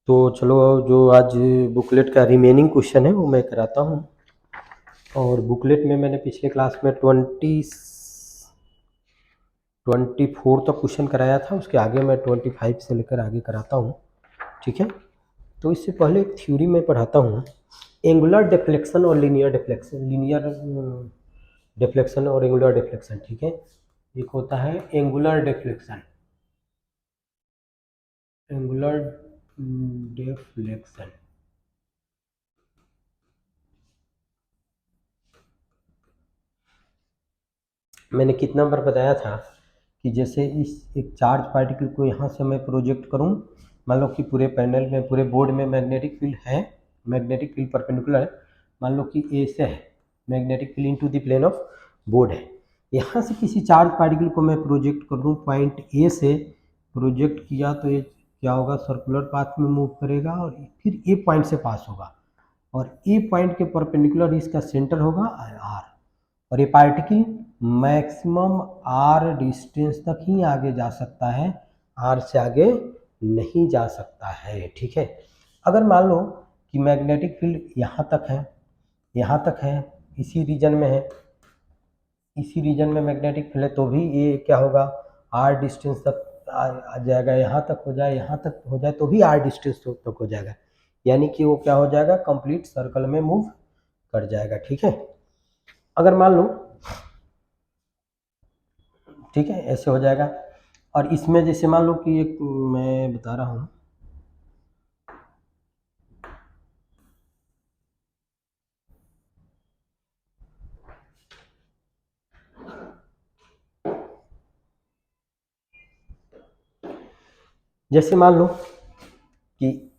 तो चलो जो आज बुकलेट का रिमेनिंग क्वेश्चन है वो मैं कराता हूँ। और बुकलेट में मैंने पिछले क्लास में 24 तक क्वेश्चन कराया था, उसके आगे मैं 25 से लेकर आगे कराता हूँ। ठीक है, तो इससे पहले एक थ्योरी में पढ़ाता हूँ, एंगुलर डिफ्लेक्शन और लीनियर डिफ्लेक्शन और एंगुलर डिफ्लेक्शन। ठीक है, एक होता है एंगुलर डिफ्लेक्शन, एंगुलर डिफ्लेक्शन। मैंने कितना बार बताया था कि जैसे इस एक चार्ज पार्टिकल को यहाँ से मैं प्रोजेक्ट करूँ, मान लो कि पूरे पैनल में, पूरे बोर्ड में मैग्नेटिक फील्ड है, मैग्नेटिक फील्ड परपेंडिकुलर है, मान लो कि ए से है, magnetic field into the plane of board है। यहाँ से किसी चार्ज पार्टिकल को मैं प्रोजेक्ट कर दूँ, पॉइंट ए से प्रोजेक्ट किया तो ये क्या होगा, सर्कुलर पाथ में मूव करेगा और फिर ए पॉइंट से पास होगा, और ए पॉइंट के परपेंडिकुलर इसका सेंटर होगा आर, और ये पार्टिकल मैक्सिमम आर डिस्टेंस तक ही आगे जा सकता है, आर से आगे नहीं जा सकता है। ठीक है, अगर मान लो कि मैग्नेटिक फील्ड यहाँ तक है, यहाँ तक है, इसी रीजन में है, इसी रीजन में मैग्नेटिक फील्ड है, तो भी ये क्या होगा, आर डिस्टेंस तक आ जाएगा, यहाँ तक हो जाए, यहाँ तक हो जाए तो भी आर डिस्टेंस तक हो जाएगा, यानी कि वो क्या हो जाएगा, कंप्लीट सर्कल में मूव कर जाएगा। ठीक है, अगर मान लो, ठीक है, ऐसे हो जाएगा। और इसमें जैसे मान लो कि एक मैं बता रहा हूँ, जैसे मान लो कि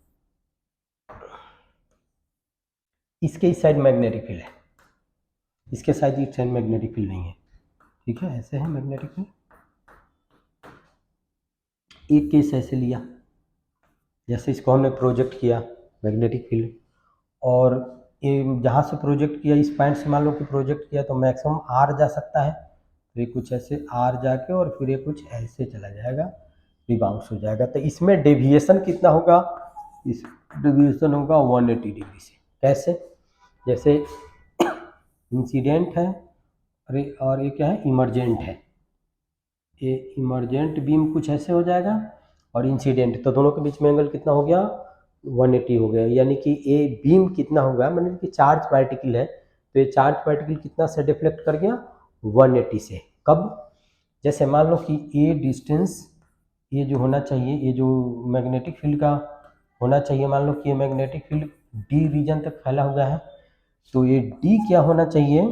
इसके इस साइड मैग्नेटिक फील्ड है, इसके साइड इस साइड मैग्नेटिक फील्ड नहीं है। ठीक है, ऐसे है मैग्नेटिक फील्ड, एक केस ऐसे लिया, जैसे इसको हमने प्रोजेक्ट किया मैग्नेटिक फील्ड, और ये जहाँ से प्रोजेक्ट किया, इस पॉइंट से मान लो कि प्रोजेक्ट किया तो मैक्सिमम आर जा सकता है, तो ये कुछ ऐसे आर जाके और फिर ये कुछ ऐसे चला जाएगा, रिबाउंस हो जाएगा। तो इसमें डेविएशन कितना होगा, इस डेविएशन होगा 180 डिग्री से। कैसे, जैसे इंसिडेंट है और ये क्या है, इमरजेंट है, ये इमरजेंट बीम कुछ ऐसे हो जाएगा और इंसिडेंट, तो दोनों के बीच में एंगल कितना हो गया, 180 हो गया, यानी कि ये बीम कितना होगा, मतलब कि चार्ज पार्टिकल है, तो ये चार्ज पार्टिकल कितना से डिफ्लेक्ट कर गया, 180 से। कब, जैसे मान लो कि ये डिस्टेंस, ये जो होना चाहिए, ये जो मैग्नेटिक फील्ड का होना चाहिए, मान लो कि ये मैग्नेटिक फील्ड डी रीजन तक फैला हुआ है, तो ये डी क्या होना चाहिए,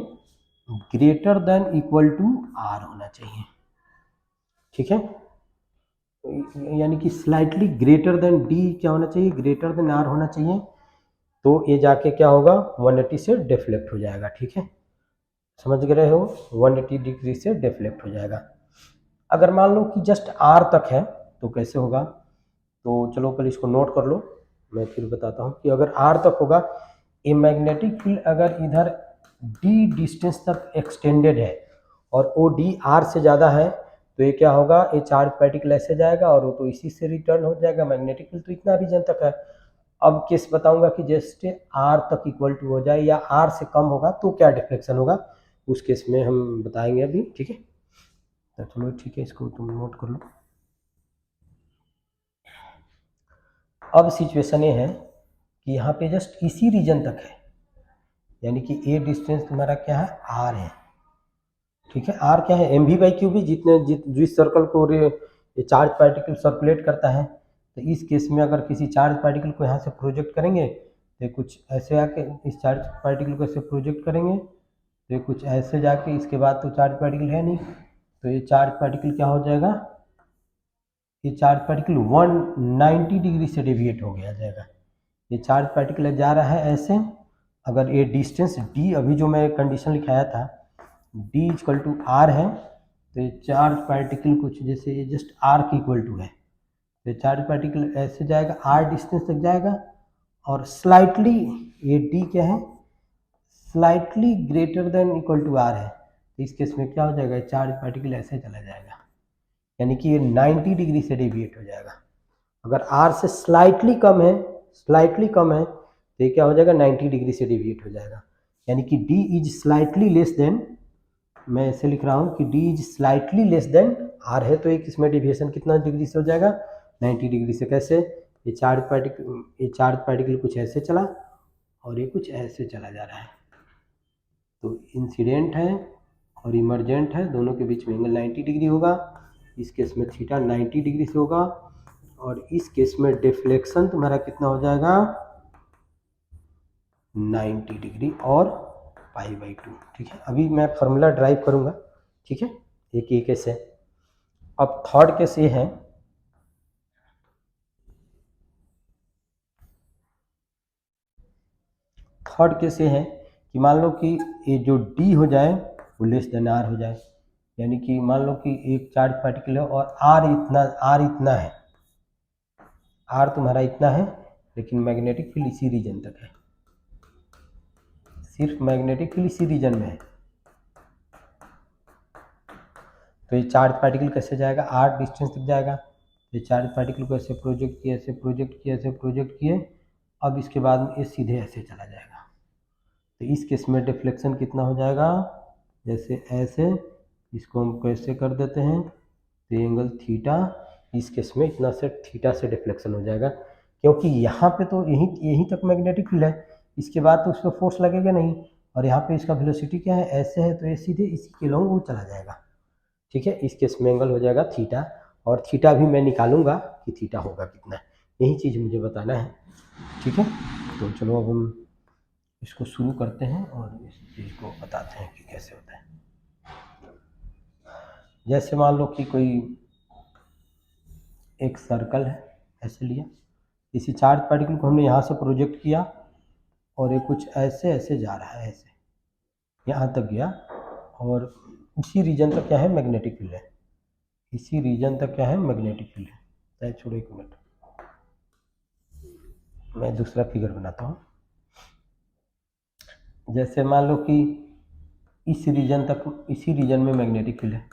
greater than equal to R होना चाहिए। ठीक है, यानी कि स्लाइटली ग्रेटर देन डी क्या होना चाहिए, ग्रेटर देन आर होना चाहिए, तो ये जाके क्या होगा, 180 से डिफ्लेक्ट हो जाएगा। ठीक है, समझ गए हो, 180 डिग्री से डिफ्लेक्ट हो जाएगा। अगर मान लो कि जस्ट आर तक है तो कैसे होगा, तो चलो पहले इसको नोट कर लो, मैं फिर बताता हूँ कि अगर आर तक होगा, ये मैग्नेटिक फील्ड अगर इधर डी डिस्टेंस तक एक्सटेंडेड है और ओ डी आर से ज़्यादा है, तो ये क्या होगा, ये चार्ज पार्टिकल ऐसे जाएगा और वो तो इसी से रिटर्न हो जाएगा, मैग्नेटिक फील्ड तो इतना रीजन तक है। अब केस बताऊंगा कि जैसे आर तक इक्वल टू हो जाए या आर से कम होगा तो क्या डिफ्लेक्शन होगा, उस केस में हम बताएंगे अभी। ठीक है, तो चलो ठीक है, इसको तुम नोट कर लो। अब सिचुएशन ये है कि यहाँ पे जस्ट इसी रीजन तक है, यानी कि ए डिस्टेंस तुम्हारा क्या है, आर है। ठीक है, आर क्या है, एम वी बाई क्यू भी, जिस सर्कल को ये चार्ज पार्टिकल सर्कुलेट करता है, तो इस केस में अगर किसी चार्ज पार्टिकल को यहाँ से प्रोजेक्ट करेंगे तो कुछ ऐसे आके इस चार्ज पार्टिकल को ऐसे प्रोजेक्ट करेंगे, तो कुछ ऐसे जाके, इसके बाद तो चार्ज पार्टिकल है नहीं, तो ये चार्ज पार्टिकल क्या हो जाएगा, ये चार्ज पार्टिकल 190 डिग्री से डेविएट हो गया जाएगा। ये चार्ज पार्टिकल जा रहा है ऐसे, अगर ये डिस्टेंस डी, अभी जो मैं कंडीशन लिखाया था, डी इक्वल टू आर है, तो ये चार्ज पार्टिकल कुछ जैसे ये जस्ट आर के इक्वल टू है, तो ये चार्ज पार्टिकल ऐसे जाएगा, आर डिस्टेंस तक जाएगा, और स्लाइटली, ये डी क्या है, slightly greater than equal to R है, तो इस केस में क्या हो जाएगा, चार्ज पार्टिकल ऐसे चला जाएगा, यानी कि ये 90 डिग्री से डेविएट हो जाएगा। अगर आर से स्लाइटली कम है तो ये क्या हो जाएगा, 90 डिग्री से डिविएट हो जाएगा। यानी कि D is slightly less than, मैं ऐसे लिख रहा हूँ कि D is slightly less than R है, तो एक इसमें डिविएशन कितना डिग्री से हो जाएगा, 90 डिग्री से। कैसे, ये चार्ज पार्टिकल कुछ ऐसे चला और ये कुछ ऐसे चला जा रहा है, तो इंसिडेंट है और इमर्जेंट है, दोनों के बीच में एंगल 90 डिग्री होगा। इस केस में थीटा 90 डिग्री से होगा, और इस केस में डिफ्लेक्शन तुम्हारा कितना हो जाएगा, 90 डिग्री और π/2। ठीक है, अभी मैं फार्मूला ड्राइव करूँगा। ठीक है, एक ये केस है। अब थर्ड केस ये है, कि मान लो कि ये जो डी हो जाए वो लेस देन आर हो जाए। यानी कि मान लो कि एक चार्ज पार्टिकल है और आर इतना है, आर तुम्हारा इतना है, लेकिन मैग्नेटिक फील्ड इसी रीजन तक है, सिर्फ मैग्नेटिक फील्ड इसी रीजन में है। तो ये चार्ज पार्टिकल कैसे जाएगा, आर डिस्टेंस तक जाएगा। ये चार्ज पार्टिकल को ऐसे प्रोजेक्ट किए, ऐसे प्रोजेक्ट किए, ऐसे प्रोजेक्ट किए, अब इसके बाद में ये सीधे ऐसे चला जाएगा। तो इस केस में डिफ्लेक्शन कितना हो जाएगा, जैसे ऐसे, इसको हम कैसे कर देते हैं, तो एंगल थीटा, इस केस में इतना से थीटा से डिफ्लेक्शन हो जाएगा, क्योंकि यहाँ पे तो यहीं तक मैग्नेटिक फील्ड है, इसके बाद तो उस पर फोर्स लगेगा नहीं, और यहाँ पे इसका वेलोसिटी क्या है, ऐसे है, तो ये सीधे इसी के लॉन्ग वो चला जाएगा। ठीक है, इस केस में एंगल हो जाएगा थीटा, और थीटा भी मैं निकालूंगा कि थीटा होगा कितना, यही चीज़ मुझे बताना है। ठीक है, तो चलो अब हम इसको शुरू करते हैं और इस चीज़ को बताते हैं कि कैसे होता है। जैसे मान लो कि कोई एक सर्कल है, ऐसे लिया, किसी चार्ज पार्टिकल को हमने यहाँ से प्रोजेक्ट किया, और ये कुछ ऐसे ऐसे जा रहा है, ऐसे यहाँ तक गया, और इसी रीजन तक क्या है, मैग्नेटिक फील्ड है, इसी रीजन तक क्या है, मैग्नेटिक फील्ड है। चाहे छोड़ो, एक मिनट, मैं दूसरा फिगर बनाता हूँ। जैसे मान लो कि इस रीजन तक, इसी रीजन में मैग्नेटिक फील्ड है,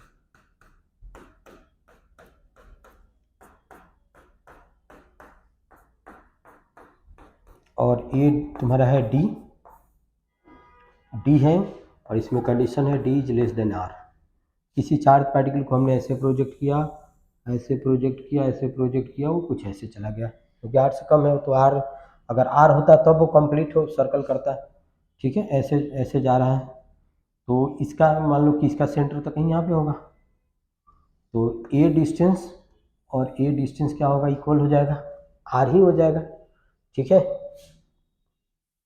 और ये तुम्हारा है डी है, और इसमें कंडीशन है D is less than R. किसी चार्ज पार्टिकल को हमने ऐसे प्रोजेक्ट किया, ऐसे प्रोजेक्ट किया, ऐसे प्रोजेक्ट किया, वो कुछ ऐसे चला गया, क्योंकि आर से कम है, तो आर, अगर आर होता तब वो कंप्लीट हो सर्कल करता है। ठीक है, ऐसे ऐसे जा रहा है, तो इसका मान लो कि इसका सेंटर तो कहीं यहाँ पे होगा, तो ए डिस्टेंस और ए डिस्टेंस क्या होगा, इक्वल हो जाएगा, आर ही हो जाएगा। ठीक है,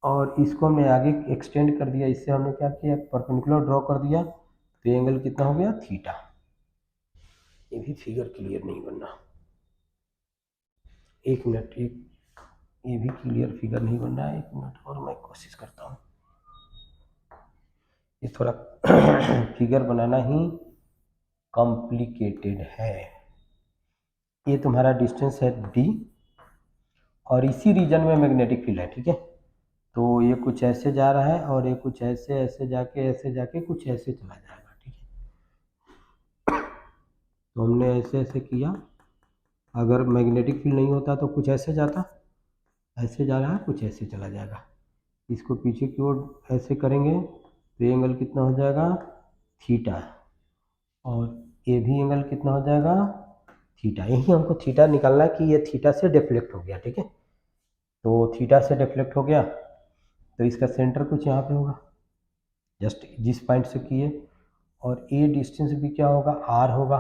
और इसको हमने आगे एक्सटेंड कर दिया, इससे हमने क्या किया, परपेंडिकुलर ड्रॉ कर दिया, तो एंगल कितना हो गया, थीटा। ये भी फिगर क्लियर नहीं बनना, एक मिनट, ये भी क्लियर फिगर नहीं बन रहा है, एक मिनट और मैं कोशिश करता हूँ। ये थोड़ा फिगर बनाना ही कॉम्प्लिकेटेड है। ये तुम्हारा डिस्टेंस है डी, और इसी रीजन में मैग्नेटिक फील्ड है। ठीक है, तो ये कुछ ऐसे जा रहा है, और ये कुछ ऐसे ऐसे जाके कुछ ऐसे चला जाएगा। ठीक है, तो हमने ऐसे ऐसे किया, अगर मैग्नेटिक फील्ड नहीं होता तो कुछ ऐसे जाता, ऐसे जा रहा है, कुछ ऐसे चला जाएगा। इसको पीछे की ओर ऐसे करेंगे तो एंगल कितना हो जाएगा, थीटा, और ये भी एंगल कितना हो जाएगा, थीटा। यही हमको थीटा निकालना है कि ये थीटा से डिफ्लेक्ट हो गया। ठीक है, तो थीटा से डिफ्लेक्ट हो गया, तो इसका सेंटर कुछ यहाँ पे होगा, जस्ट जिस पॉइंट से किए, और ए डिस्टेंस भी क्या होगा, आर होगा,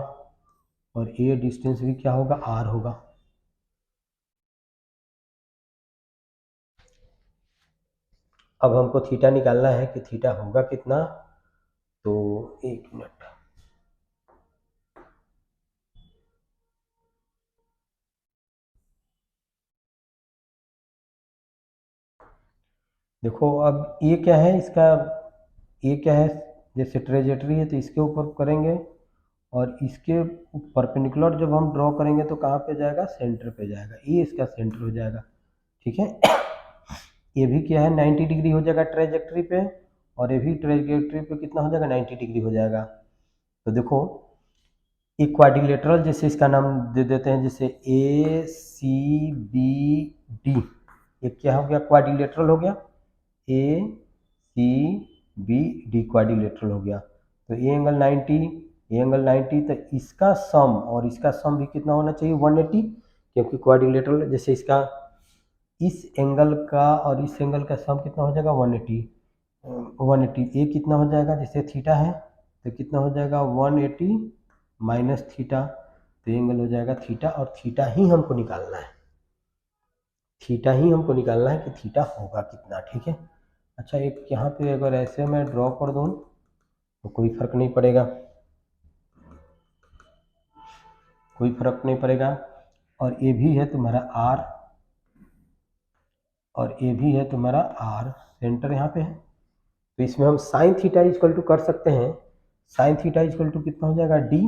और ए डिस्टेंस भी क्या होगा, आर होगा। अब हमको थीटा निकालना है कि थीटा होगा कितना, तो एक मिनट, देखो अब ये क्या है, इसका ये क्या है, जैसे ट्रेजेक्टरी है तो इसके ऊपर करेंगे, और इसके परपेंडिकुलर जब हम ड्रॉ करेंगे तो कहाँ पे जाएगा, सेंटर पे जाएगा, ये इसका सेंटर हो जाएगा। ठीक है, ये भी क्या है, 90 डिग्री हो जाएगा ट्रेजेक्टरी पे, और ये भी ट्रेजेक्टरी पे कितना हो जाएगा, 90 डिग्री हो जाएगा। तो देखो इक्वाड्रिलेटरल, जैसे इसका नाम दे देते हैं, जैसे ए सी बी डी, ये क्या हो गया, क्वाड्रिलेटरल हो गया, ए सी बी डी क्वाड्रिलेटरल हो गया। तो ए एंगल 90, ए एंगल 90, तो इसका सम और इसका सम भी कितना होना चाहिए, 180, क्योंकि क्वाड्रिलेटरल, जैसे इसका इस एंगल का और इस एंगल का सम कितना हो जाएगा, 180, 180, ए कितना हो जाएगा, जैसे थीटा है तो कितना हो जाएगा 180 माइनस थीटा, तो एंगल हो जाएगा थीटा, और थीटा ही हमको निकालना है, थीटा ही हमको निकालना है कि थीटा होगा कितना, ठीक है। अच्छा, एक यहाँ पे अगर ऐसे मैं ड्रॉ कर दूँ तो कोई फर्क नहीं पड़ेगा, कोई फर्क नहीं पड़ेगा, और ये भी है तुम्हारा आर, और ये भी है तुम्हारा आर, सेंटर यहाँ पे है, तो इसमें हम साइन थीटा इक्वल टू कर सकते हैं, साइन थीटा इक्वल टू कितना हो जाएगा, डी,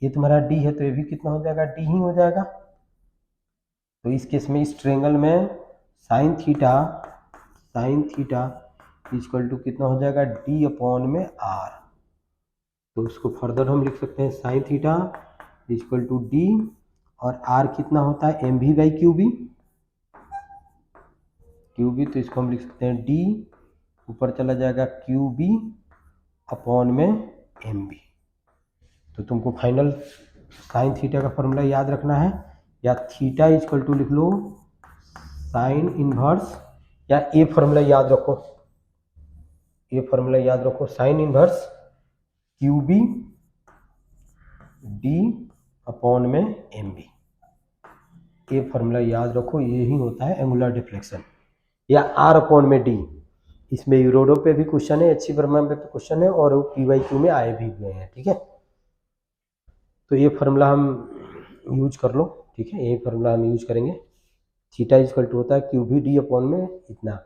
ये तुम्हारा डी है तो ये भी कितना हो जाएगा, डी ही हो जाएगा। तो इस केस में इस ट्रेंगल में साइन थीटा इक्वल टू कितना हो जाएगा, डी अपॉन में आर, तो उसको फर्दर हम लिख सकते हैं sine theta equal to D, और आर कितना होता है, M we by Q B, तो इसको हम लिख सकते हैं डी, ऊपर चला जाएगा क्यू बी अपॉन में एम बी। तो तुमको फाइनल साइन थीटा का फॉर्मूला याद रखना है, या थीटा इक्वल टू लिख लो साइन इनवर्स, या ये फॉर्मूला याद रखो, ये फॉर्मूला याद रखो, sine inverse Q B D upon में एम बी, ये फॉर्मूला याद रखो, ये ही होता है एंगुलर डिफ्लेक्शन, या आर अपॉन में डी। इसमें यूरोडो पे भी क्वेश्चन है, अच्छी वर्मा पे क्वेश्चन है, और पी वाई क्यू में आए भी हुए हैं, ठीक है। तो ये फार्मूला हम यूज कर लो, ठीक है, यही फार्मूला हम यूज करेंगे, थीटा इक्वल टू होता है क्यू भी डी अपॉन में इतना,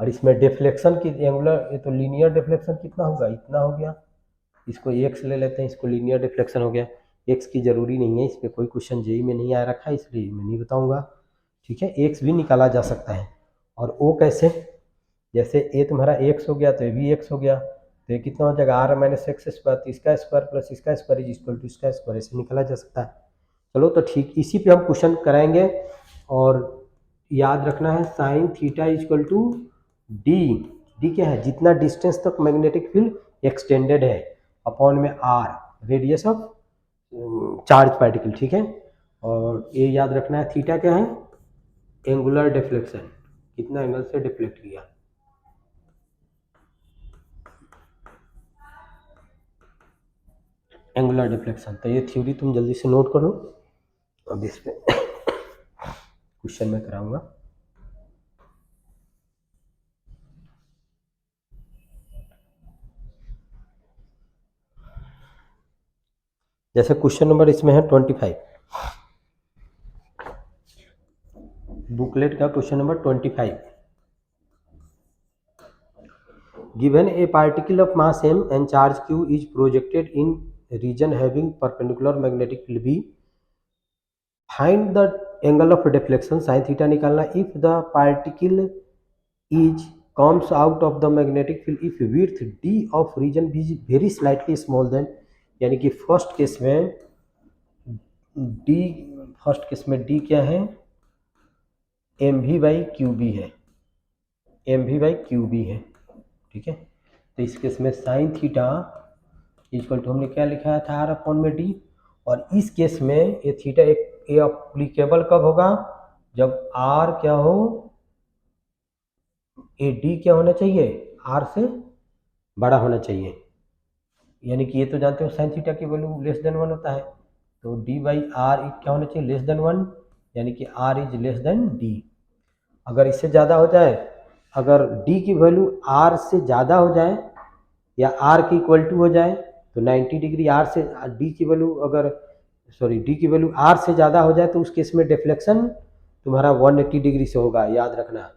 और इसमें डिफ्लेक्शन की एंगुलर, ये तो लीनियर डिफ्लेक्शन कितना होगा, इतना हो गया, इसको एक्स ले लेते हैं, इसको लीनियर डिफ्लेक्शन हो गया, एक्स की ज़रूरी नहीं है, इस पर कोई क्वेश्चन जेई में नहीं आ रखा है, इसलिए मैं नहीं बताऊँगा, ठीक है। एक्स भी निकाला जा सकता है, और ओ कैसे, जैसे ए तुम्हारा एक्स हो गया तो ये भी एक्स हो गया, तो ये कितना हो जाएगा, आर माइनस एक्स स्क्वायर, तो इसका स्क्वायर प्लस इसका स्क्वायर इज इक्वल टू इसका स्क्वायर, ऐसे निकाला जा सकता है। चलो तो ठीक, इसी पे हम क्वेश्चन कराएंगे, और याद रखना है sine theta equal to D, D क्या है, जितना डिस्टेंस तक मैग्नेटिक फील्ड एक्सटेंडेड है, अपॉन में R, radius of charge particle, ठीक है। और ये याद रखना है थीटा क्या है, एंगुलर डिफ्लेक्शन, कितना एंगल से डिफ्लेक्ट किया, एंगुलर डिफ्लेक्शन। तो ये थ्योरी तुम जल्दी से नोट करो, अब इस पे क्वेश्चन में कराऊंगा। जैसे क्वेश्चन नंबर इसमें है 25, बुकलेट का question number 25, given A particle of mass m and charge q is projected in region having perpendicular magnetic field b, find the angle of deflection sin theta निकालना, if the particle is comes out of the magnetic field if width d of region b is very slightly small than, यानी कि first case में d क्या है, M we by Q B है, M we by Q B है, ठीक है। तो इस केस में साइन थीटा इक्वल टू हमने क्या लिखा था, आर अपॉन में डी, और इस केस में ये थीटा ये अप्लीकेबल कब होगा, जब आर क्या हो, ए डी क्या होना चाहिए, आर से बड़ा होना चाहिए, यानी कि ये तो जानते हो साइन थीटा की वैल्यू लेस देन 1 होता है, तो डी बाई आर क्या होना चाहिए, लेस देन 1, यानी कि R is less than D. अगर इससे ज़्यादा हो जाए, अगर डी की वैल्यू आर से ज़्यादा हो जाए या आर की इक्वल टू हो जाए, तो 90 डिग्री आर से डी की वैल्यू अगर डी की वैल्यू आर से ज़्यादा हो जाए, तो उस केस में डिफ्लेक्शन तुम्हारा 180 डिग्री से होगा, याद रखना।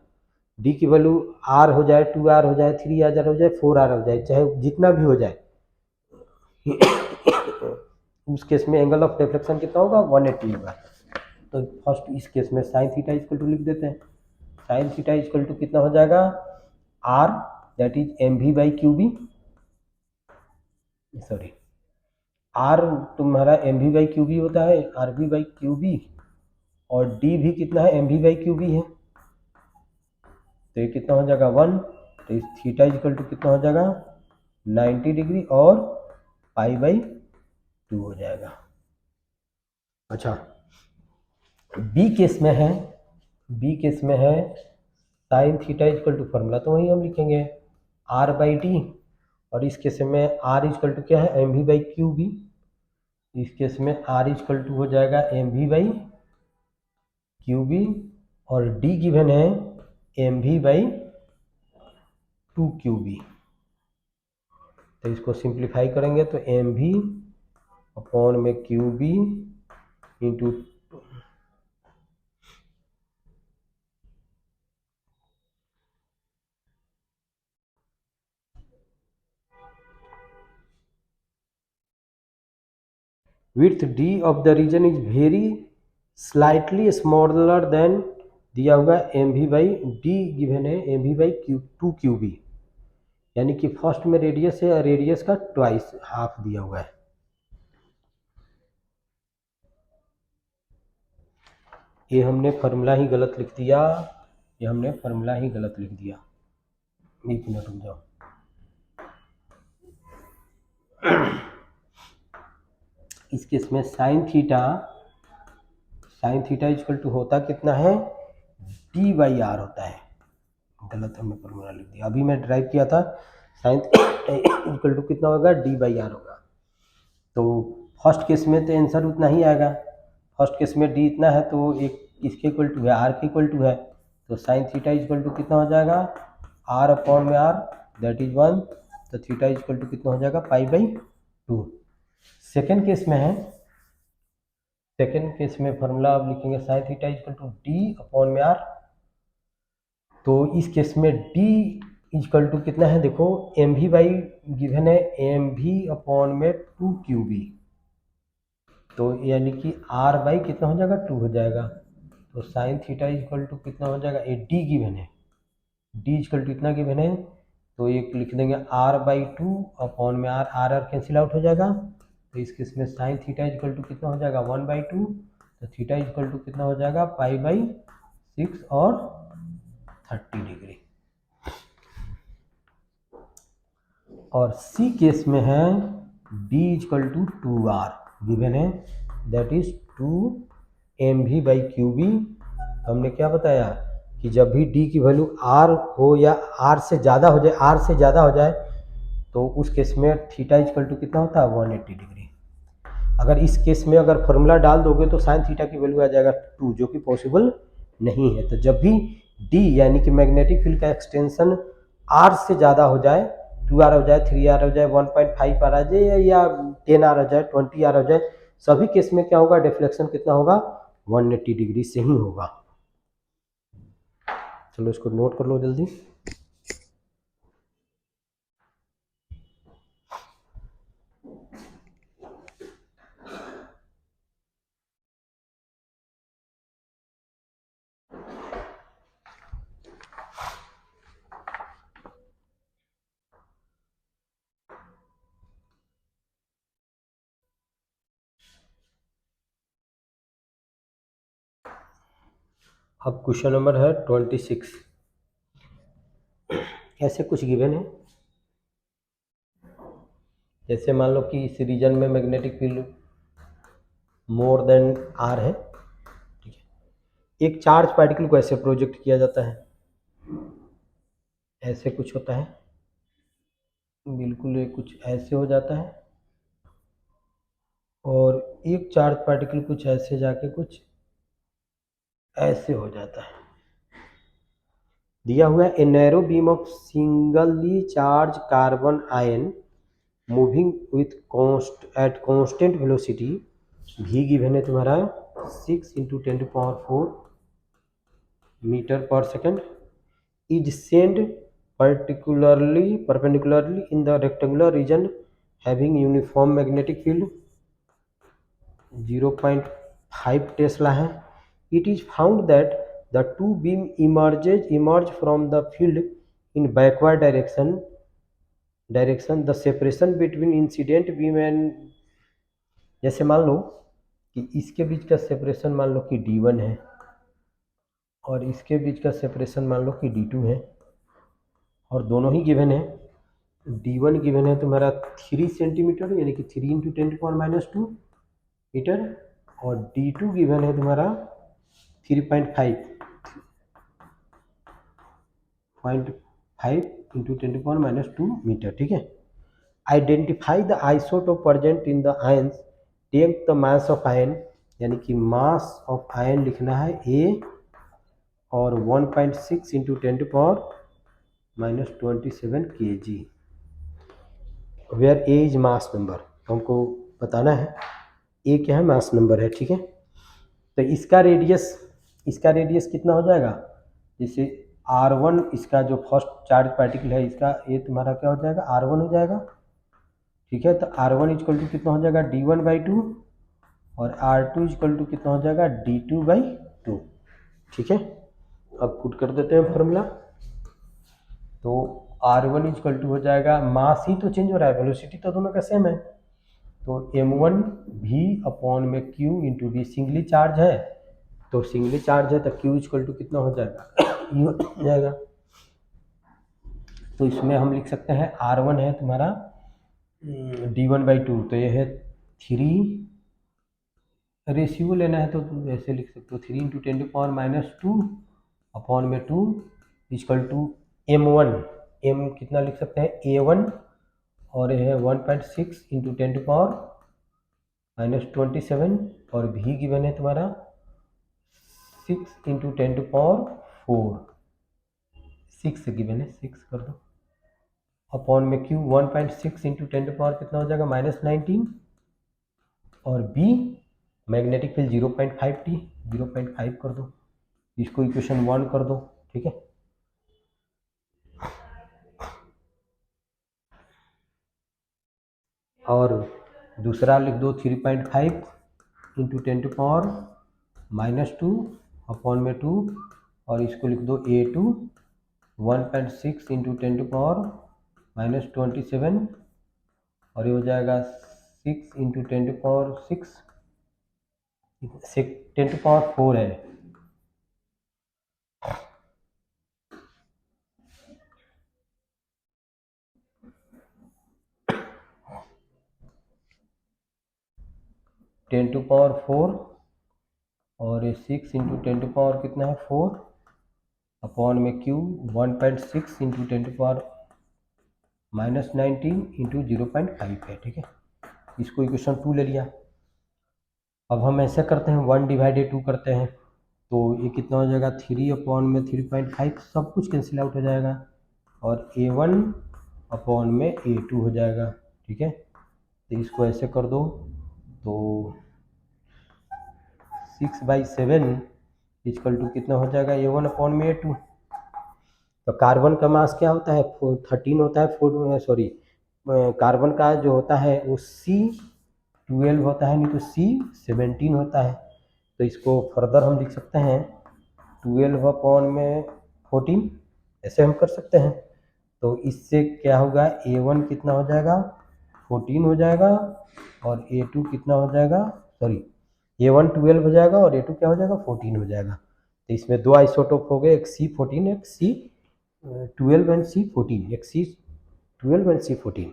डी की वैल्यू आर हो जाए, 2r हो जाए, 3r हो जाए, 4r हो जाए, चाहे जितना भी हो जाए उस केस में एंगल ऑफ डिफ्लेक्शन कितना होगा, 180 होगा। तो फर्स्ट इस केस में साइन थीटा इक्वल टू लिख देते हैं, साइन थीटा इक्वल टू कितना हो जाएगा, r that is m we by Q B, r तुम्हारा m we by Q B होता है, r B by Q B, और डी भी कितना है, M we by Q B है। तो ये कितना हो जाएगा 1, तो इस थीटा इक्वल टू कितना हो जाएगा 90 डिग्री और पाई बाई 2 हो जाएगा। अच्छा, बी केस में है, बी केस में है sine theta equal to formula तो वही हम लिखेंगे आर बाई डी, और इस केस में आर इक्वल टू क्या है M we by Q B, इस केस में आर इक्वल टू हो जाएगा M we by Q B, और डी गिवन है M we by 2 Q B. तो इसको सिंप्लीफाई करेंगे तो एम वी अपॉन में Q B into width d of the region is very slightly smaller than दिया हुआ m we by d given है M we by q 2 Q B, यानी कि फर्स्ट में रेडियस है, रेडियस का ट्वाइस हाफ दिया हुआ है। ये हमने फार्मूला ही गलत लिख दिया, ये हमने फार्मूला ही गलत लिख दिया। एक मिनट रुक जाओ। इस केस में साइन थीटा इक्वल टू होता कितना है डी बाई आर होता है, गलत हमने फार्मूला लिख दिया। अभी मैं ड्राइव किया था साइन इक्वल टू कितना होगा डी बाई आर होगा। तो फर्स्ट केस में तो आंसर उतना ही आएगा, फर्स्ट केस में डी इतना है तो एक इसके इक्वल टू है आर के इक्वल टू है, तो साइन थीटा इक्वल टू कितना हो जाएगा आर अपॉन में आर दैट इज 1, तो थीटा इक्वल टू कितना हो जाएगा पाई बाई 2। सेकेंड केस में है, सेकेंड केस में फार्मूला आप लिखेंगे sine theta equal to D upon में आर, तो इस केस में डी इक्वल टू कितना है देखो एम वी बाई गिवन है एम वी अपॉन में 2 क्यू बी, तो यानी कि आर बाई कितना हो जाएगा 2 हो जाएगा, तो साइन थीटा इक्वल टू कितना हो जाएगा ए डी गिवन है, डी इक्वल टू इतना गिवन है तो एक लिख देंगे आर बाई 2 अपॉन में R, R R cancel out हो जाएगा, तो इस केस में साइन थीटा इक्वल टू कितना हो जाएगा 1/2, तो थीटा इक्वल टू कितना हो जाएगा पाई बाई 6 और 30 डिग्री। और सी केस में है d equal to 2r given है that is 2 m we by Q B. हमने क्या बताया कि जब भी d की वैल्यू r हो या r से ज़्यादा हो जाए, r से ज़्यादा हो जाए तो उस केस में थीटा इक्वल टू कितना होता है 180 डिग्री। अगर इस केस में अगर फॉर्मूला डाल दोगे तो साइन थीटा की वैल्यू आ जाएगा 2, जो कि पॉसिबल नहीं है। तो जब भी d यानी कि मैग्नेटिक फील्ड का एक्सटेंशन r से ज़्यादा हो जाए, 2r हो जाए, 3r हो जाए, 1.5r आ जाए या 10r हो जाए, 20r हो जाए, सभी केस में क्या होगा डिफ्लेक्शन कितना होगा 180 डिग्री से ही होगा। चलो इसको नोट कर लो जल्दी। अब क्वेश्चन नंबर है 26। ऐसे कुछ गिवन है, जैसे मान लो कि इस रीजन में magnetic field more than R है, ठीक है। एक चार्ज पार्टिकल को ऐसे प्रोजेक्ट किया जाता है, ऐसे कुछ होता है, बिल्कुल ये कुछ ऐसे हो जाता है, और एक चार्ज पार्टिकल कुछ ऐसे जाके कुछ ऐसे हो जाता है। दिया हुआ है ए narrow beam of singly charge carbon ion moving with at constant velocity, भी गिवन है तुम्हारा 6 × 10⁴ मीटर पर second, is send perpendicularly in the rectangular region having uniform magnetic field 0.5 Tesla है। It is found that the two beam emerge from the field in backward direction. The separation between incident beam and जैसे मान लो कि इसके बीच का separation मान लो कि D1 है और इसके बीच का सेपरेशन मान लो कि D2 है और दोनों ही गिवन है। D1 गिवन है तुम्हारा 3 सेंटीमीटर यानी कि 3 × 10⁻² मीटर और D2 गिवन है तुम्हारा 3.5 × 10⁻² मीटर। ठीक है। Identify the isotope present in the ions, take the mass of ion, यानी कि मास ऑफ आयन लिखना है A और 1.6 × 10⁻27 kg, where A is mass number. हमको बताना है A क्या है, मास नंबर है। ठीक है। तो इसका रेडियस कितना हो जाएगा, जैसे R1 इसका जो फर्स्ट चार्ज पार्टिकल है इसका ये तुम्हारा क्या हो जाएगा, R1 हो जाएगा। ठीक है। तो R1 इक्वल टू कितना हो जाएगा, D1/2 और R2 इक्वल टू कितना हो जाएगा, D2/2। ठीक है। अब पुट कर देते हैं फॉर्मूला। तो R1 इक्वल टू हो जाएगा, मास ही तो चेंज हो रहा है, वेलोसिटी तो दोनों का सेम है। तो m1 v/q × v, singly charge है तो सिंगली चार्ज है तो q इक्वल टू कितना हो जाएगा, u हो जाएगा। तो इसमें हम लिख सकते हैं R1 है तुम्हारा D1/2, तो ये है 3, रेशियो लेना है तो तुम ऐसे लिख सकते हो 3 × 10⁻²/2 इक्वल टू m1, m कितना लिख सकते हैं A1 और ये है 1.6 × 10⁻27 और v गिवन है तुम्हारा 6 × 10⁴, 6 गिवन है, 6 कर दो अपॉन में q 1.6 × 10⁻, कितना हो जाएगा, -19 और b मैग्नेटिक फील्ड 0.5t, 0.5 कर दो, इसको इक्वेशन 1 कर दो। ठीक है। और दूसरा लिख दो 3.5 × 10⁻² अपॉन में 2 और इसको लिख दो A2 1.6 × 10⁻27 और ये हो जाएगा 6 × 10⁴ है। टेन टू पावर 4 और ये 6 × 10⁻, कितना है 4 अपॉन में q 1.6 × 10⁻19 × 0.5 है। ठीक है। इसको इक्वेशन 2 ले लिया। अब हम ऐसे करते हैं 1/2 करते हैं तो ये कितना हो जाएगा, 3 अपॉन में 3.5 सब कुछ कैंसिल आउट हो जाएगा और A1 अपॉन में A2 हो जाएगा। ठीक है। तो इसको ऐसे कर दो तो 6/7 इक्वल टू कितना हो जाएगा, A1 अपॉन में A2। तो कार्बन का मास क्या होता है, 13 होता है, कार्बन का जो होता है वो C12 होता है, नहीं तो C17 होता है। तो इसको फर्दर हम लिख सकते हैं 12 अपॉन में 14, ऐसे हम कर सकते हैं। तो इससे क्या होगा, A1 कितना हो जाएगा, 14 हो जाएगा और A2 कितना हो जाएगा, A1 12 हो जाएगा और A2 क्या हो जाएगा, 14 हो जाएगा। तो इसमें दो आइसोटोप हो गए, एक C14 एक C12 एंड C14, एक C12 एंड C14।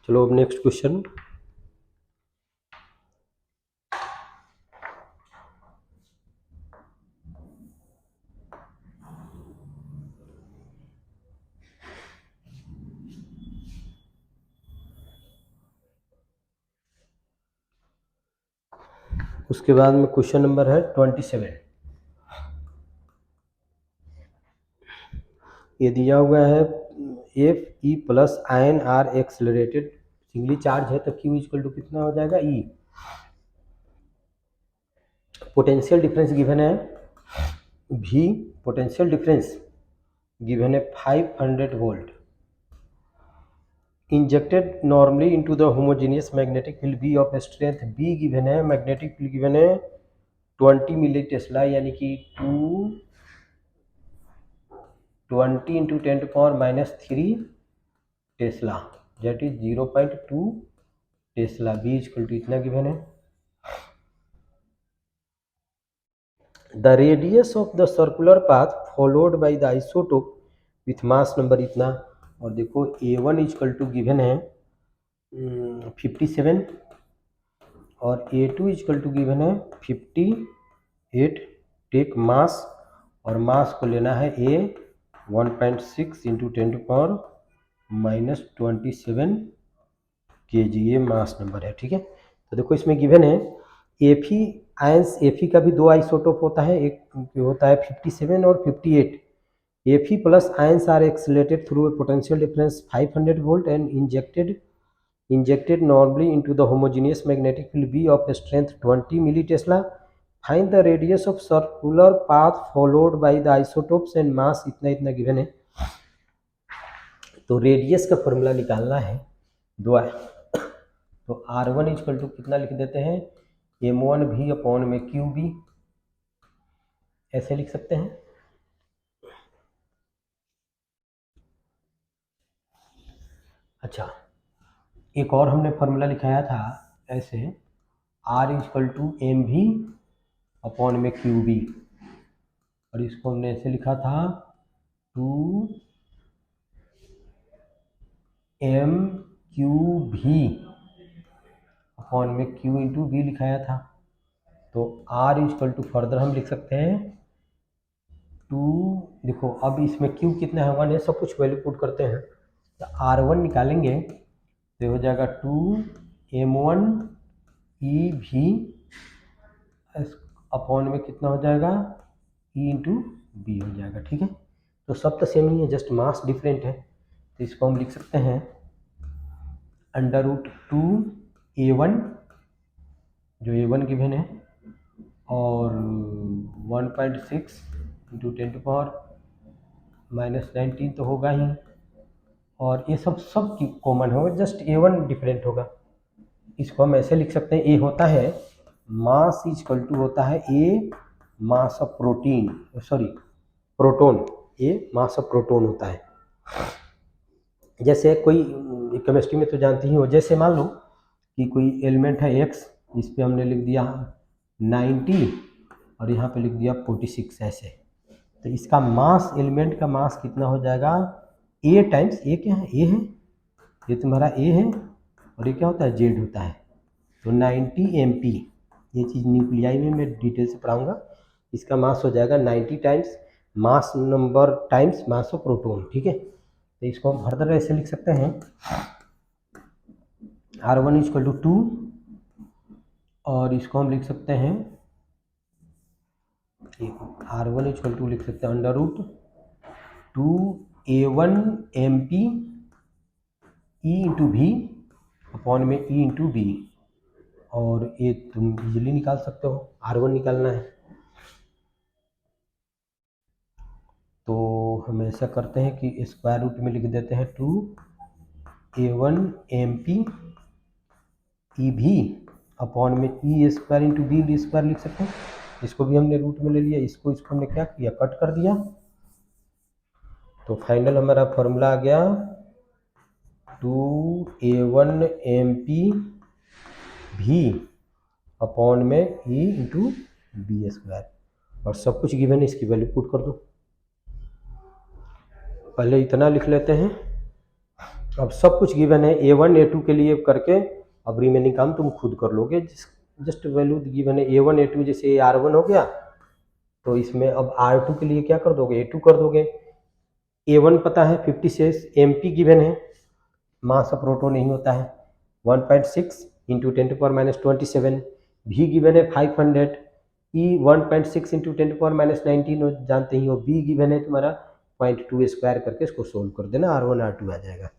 चलो अब नेक्स्ट क्वेश्चन। उसके बाद में क्वेश्चन नंबर है 27। ये दिया हुआ है Fe plus ion are accelerated, singly charge है तो Q इक्वल टू कितना हो जाएगा, E। पोटेंशियल डिफरेंस गिवन है V, पोटेंशियल डिफरेंस गिवन है 500 volt injected normally into the homogeneous magnetic field B of strength B given है, magnetic field given है 20 milli tesla, यानी कि 220 into 10⁻³ tesla, that is 0.2 tesla. B equal to इतना given है। The radius of the circular path followed by the isotope with mass number इतना, और देखो A1 equal to given है 57 और A2 इक्वल टू गिवन है 58। टेक मास, और मास को लेना है A 1.6 इंटू 10⁻27 kg, ये मास नंबर है। ठीक है, तो देखो इसमें गिवन है Fe आयंस, Fe का भी दो आइसोटोप होता है, एक होता है 57 और 58। Fe plus ions are accelerated through a potential difference 500 volt and injected normally into the homogeneous magnetic field B of strength 20 milli tesla. Find the radius of circular path followed by the isotopes and mass इतना इतना given है। तो radius का formula निकालना है, दो तो R1 equal to कितना लिख देते हैं, M1V अपॉन में QB, ऐसे लिख सकते हैं। अच्छा, एक और हमने फॉर्मूला लिखाया था ऐसे, R equal to MV upon में QB, और इसको हमने ऐसे लिखा था 2MQV अपॉन में Q इंटू B लिखाया था। तो R इक्वल टू फर्दर हम लिख सकते हैं 2, देखो अब इसमें Q कितना है 1 है, सब कुछ वैल्यू पुट करते हैं, तो R1 निकालेंगे तो हो जाएगा 2M1EV अपॉन में कितना हो जाएगा E इंटू बी हो जाएगा। ठीक है, तो सब तो सेम ही है, जस्ट मास डिफरेंट है, तो इसको हम लिख सकते हैं √2A1, जो A1 गिवन है, और 1.6 इंटू 10⁻⁻19 तो होगा ही, और ये सब की कॉमन होगा, जस्ट A1 डिफरेंट होगा। इसको हम ऐसे लिख सकते हैं, ए होता है मास इक्वल टू होता है a mass of protein, sorry proton, a mass of proton होता है। जैसे कोई केमिस्ट्री में तो जानती ही हो, जैसे मान लो कि कोई एलिमेंट है X, इस पे हमने लिख दिया 90 और यहाँ पे लिख दिया 46 ऐसे, तो इसका मास, एलिमेंट का मास कितना हो जाएगा A टाइम्स, ए क्या है, ए है, ये तुम्हारा ए है, और ये क्या होता है जेड होता है, तो 90 MP, ये चीज़ न्यूक्लियाई में मैं डिटेल से पढ़ाऊँगा। इसका मास हो जाएगा 90 times mass number times mass of proton. ठीक है, तो इसको हम फर्दर ऐसे लिख सकते हैं R1 इक्वल टू 2, और इसको हम लिख सकते हैं R1 इक्वल टू लिख सकते हैं √2A1MP E into V upon में E इंटू बी, और ये तुम इजीली निकाल सकते हो, R1 निकालना है। तो हम ऐसा करते हैं कि स्क्वायर रूट में लिख देते हैं 2A1MP EV अपॉन में E square into B square लिख सकते हैं। इसको भी हमने रूट में ले लिया, इसको हमने क्या किया, कट कर दिया, तो फाइनल हमारा फॉर्मूला आ गया 2A1MP भी अपॉन में E इंटू बी स्क्वायर, और सब कुछ गिवन है, इसकी वैल्यू पुट कर दो। पहले इतना लिख लेते हैं, अब सब कुछ गिवन है A1 A2 के लिए करके, अब रिमेनिंग काम तुम खुद कर लोगे, जस्ट वैल्यू गिवन है A1 A2, जैसे R1 हो गया, तो इसमें अब R2 के लिए क्या कर दोगे, A2 कर दोगे। A1 पता है 56 MP गिवन है, मास ऑफ प्रोटोन नहीं होता है, 1.6 इंटू 10⁻⁻27, भी गिवन है 500, E 1.6 इंटू 10⁻⁻19 जानते ही हो, बी गिवन है तुम्हारा 0.2 स्क्वायर, करके इसको सोल्व कर देना, R1 R2 आ जाएगा।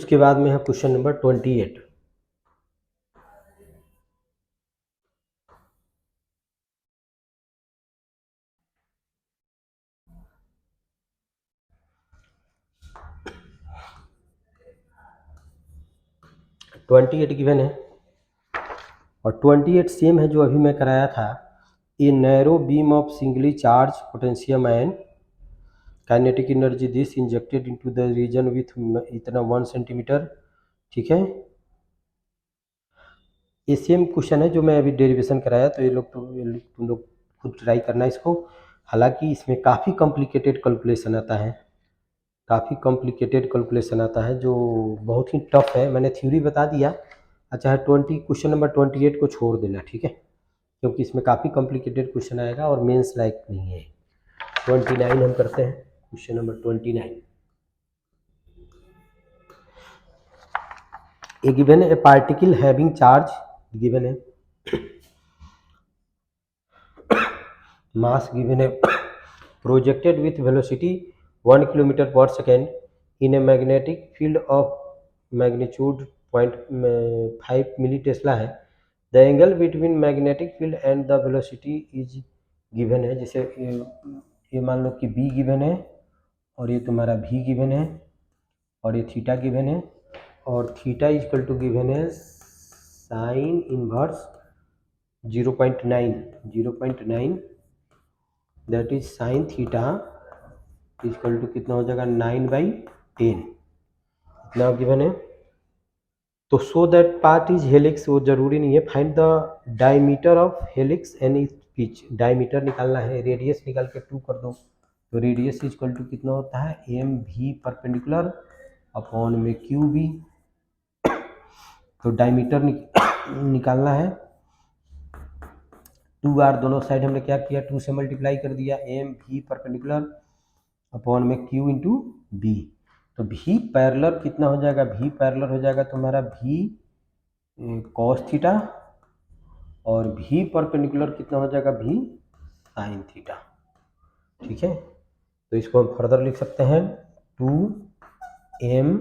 उसके बाद में है question number 28। Twenty eight given है और 28 सेम है जो अभी मैं कराया था। A narrow beam of singly charge potassium and kinetic energy this injected into the region with इतना 1 सेंटीमीटर। ठीक है, ये सेम क्वेश्चन है जो मैं अभी डेरिवेशन कराया, तो तुम लोग खुद ट्राई करना इसको। हालांकि इसमें काफ़ी कॉम्प्लिकेटेड कैलकुलेशन आता है, काफ़ी कॉम्प्लिकेटेड कैलकुलेशन आता है जो बहुत ही टफ है। मैंने थ्योरी बता दिया। अच्छा है, क्वेश्चन नंबर 28 को छोड़ देना, ठीक है, क्योंकि इसमें काफ़ी कॉम्प्लिकेटेड क्वेश्चन आएगा और मेंस लायक नहीं है। 29 हम करते हैं, क्वेश्चन नंबर 29। ए गिवन है, a particle having charge given है, मास गिवन है, projected with velocity 1 kilometre per second in a magnetic field of magnitude 0.5 milli tesla है। The angle between magnetic field and the velocity is given है। जैसे ये मान लो कि B given है और ये तुम्हारा भी गिवन है और ये थीटा गिवन है और थीटा इजकल टू गिवन है sine inverse 0.9 that is sine theta equal to कितना हो जाएगा 9/10 इतना गिवन है। तो so that part is helix, वो जरूरी नहीं है। Find the diameter of helix and is pitch, diameter निकालना है, रेडियस निकाल के 2 कर दो, तो रेडियस इजकल टू कितना होता है एम भी परपेंडिकुलर अपॉन में क्यू बी। तो डायमीटर निकालना है, 2r दोनों साइड हमने क्या किया 2 से मल्टीप्लाई कर दिया, एम भी परपेंडिकुलर अपॉन में क्यू इंटू बी। तो भी पैरेलल कितना हो जाएगा, भी पैरेलल हो जाएगा तुम्हारा भी कॉस थीटा और भी परपेंडिकुलर कितना हो जाएगा भी साइन थीटा। ठीक है, तो इसको हम फर्दर लिख सकते हैं 2m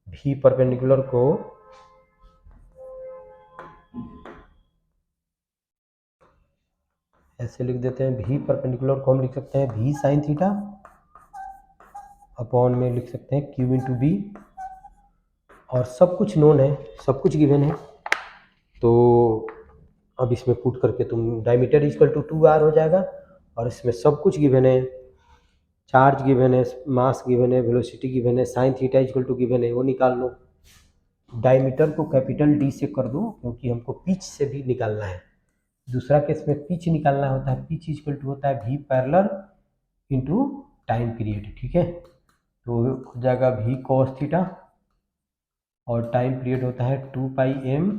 भी परपेंडिकुलर को ऐसे लिख देते हैं, भी परपेंडिकुलर को हम लिख सकते हैं भी साइन थीटा अपॉन में लिख सकते हैं क्यू इंटू बी। और सब कुछ नोन है, सब कुछ गिवन है, तो अब इसमें पुट करके तुम डायमीटर इक्वल टू 2r हो जाएगा और इसमें सब कुछ गिवन है, चार्ज गिवन है, मास गिवन है, वेलोसिटी गिवन है, sine theta equal to given है, वो निकाल लो। डायमीटर को कैपिटल डी से कर दो क्योंकि हमको पिच से भी निकालना है। दूसरा केस में पिच निकालना होता है, पिच इक्वल टू होता है भी पैरेलल इंटू टाइम पीरियड। ठीक है, तो हो जाएगा भी कॉस थीटा और टाइम पीरियड होता है 2πm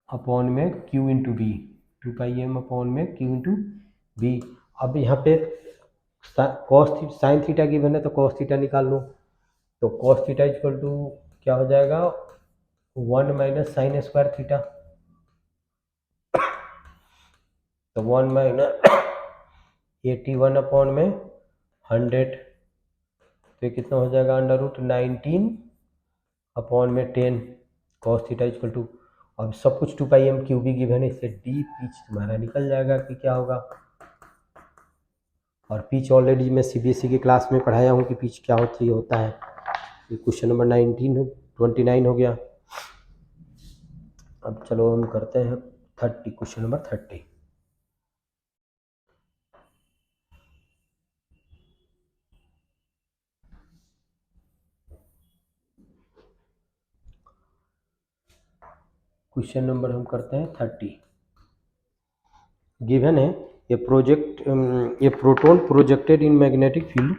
अपॉन में q into B, 2πm upon में q इंटू बी। अब यहाँ पे कॉस साइन थीटा की बने तो कॉस थीटा निकाल लो, तो कॉस थीटा इक्वल टू क्या हो जाएगा 1 माइनस साइन स्क्वायर थीटा, तो 1 माइनस 81 अपॉन में 100, तो कितना हो जाएगा √19 अपॉन में 10 कॉस थीटा इक्वल टू, अब सब कुछ 2πm क्यू बी गिवन है, इससे डी पिच तुम्हारा निकल जाएगा कि क्या होगा। और पिच ऑलरेडी मैं सीबीएसई की क्लास में पढ़ाया हूँ कि पिच क्या होता है। ये क्वेश्चन नंबर 29 हो गया। अब चलो हम करते हैं 30, क्वेश्चन नंबर 30। क्वेश्चन नंबर हम करते हैं 30। गिवन है ये proton projected in magnetic field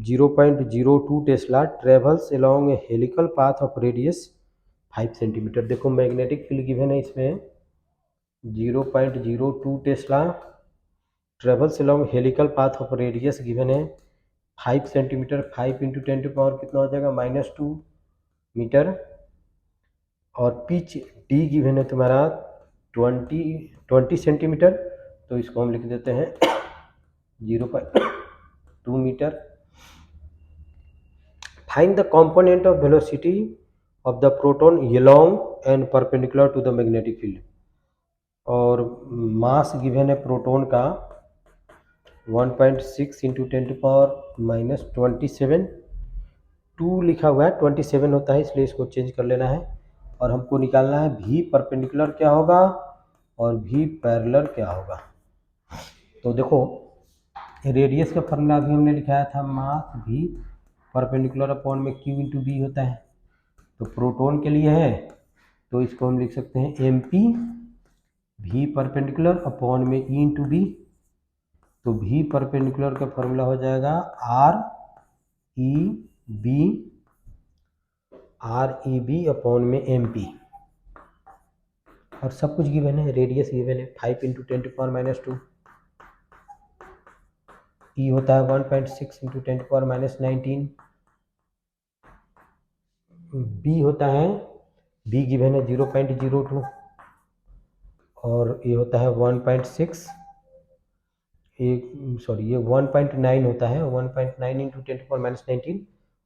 0.02 Tesla travels along A helical path of radius 5 centimetre. देखो मैग्नेटिक फील्ड गिवन है इसमें 0.02 Tesla travels along helical path of radius given है 5 सेंटीमीटर, 5 इंटू 10 टू पावर कितना हो जाएगा -2 मीटर। और पिच डी गिवन है तुम्हारा 20 सेंटीमीटर, तो इसको हम लिख देते हैं 0.2 metre. Find the component of velocity of the proton along and perpendicular to the magnetic field. और मास गिवन है प्रोटॉन का 1.6 इंटू 10⁻⁻27, 2 लिखा हुआ है, 27 होता है इसलिए इसको चेंज कर लेना है। और हमको निकालना है भी परपेंडिकुलर क्या होगा और भी पैरेलल क्या होगा। तो देखो रेडियस का फॉर्मूला भी हमने लिखाया था, मास भी परपेंडिकुलर अपॉन में क्यू इंटू बी होता है। तो प्रोटॉन के लिए है तो इसको हम लिख सकते हैं एम पी भी परपेंडिकुलर अपॉन में ई इंटू बी। तो भी परपेंडिकुलर का फॉर्मूला हो जाएगा B R E B upon में एम पी। और सब कुछ गिवन है, रेडियस गिवन है 5 इंटू 10⁻², ई होता है 1.6 इंटू 10⁻19, बी होता है, बी गिवन है 0.02, और ये होता है 1.6, ये 1.9 होता है, 1.9 इंटू 10⁻19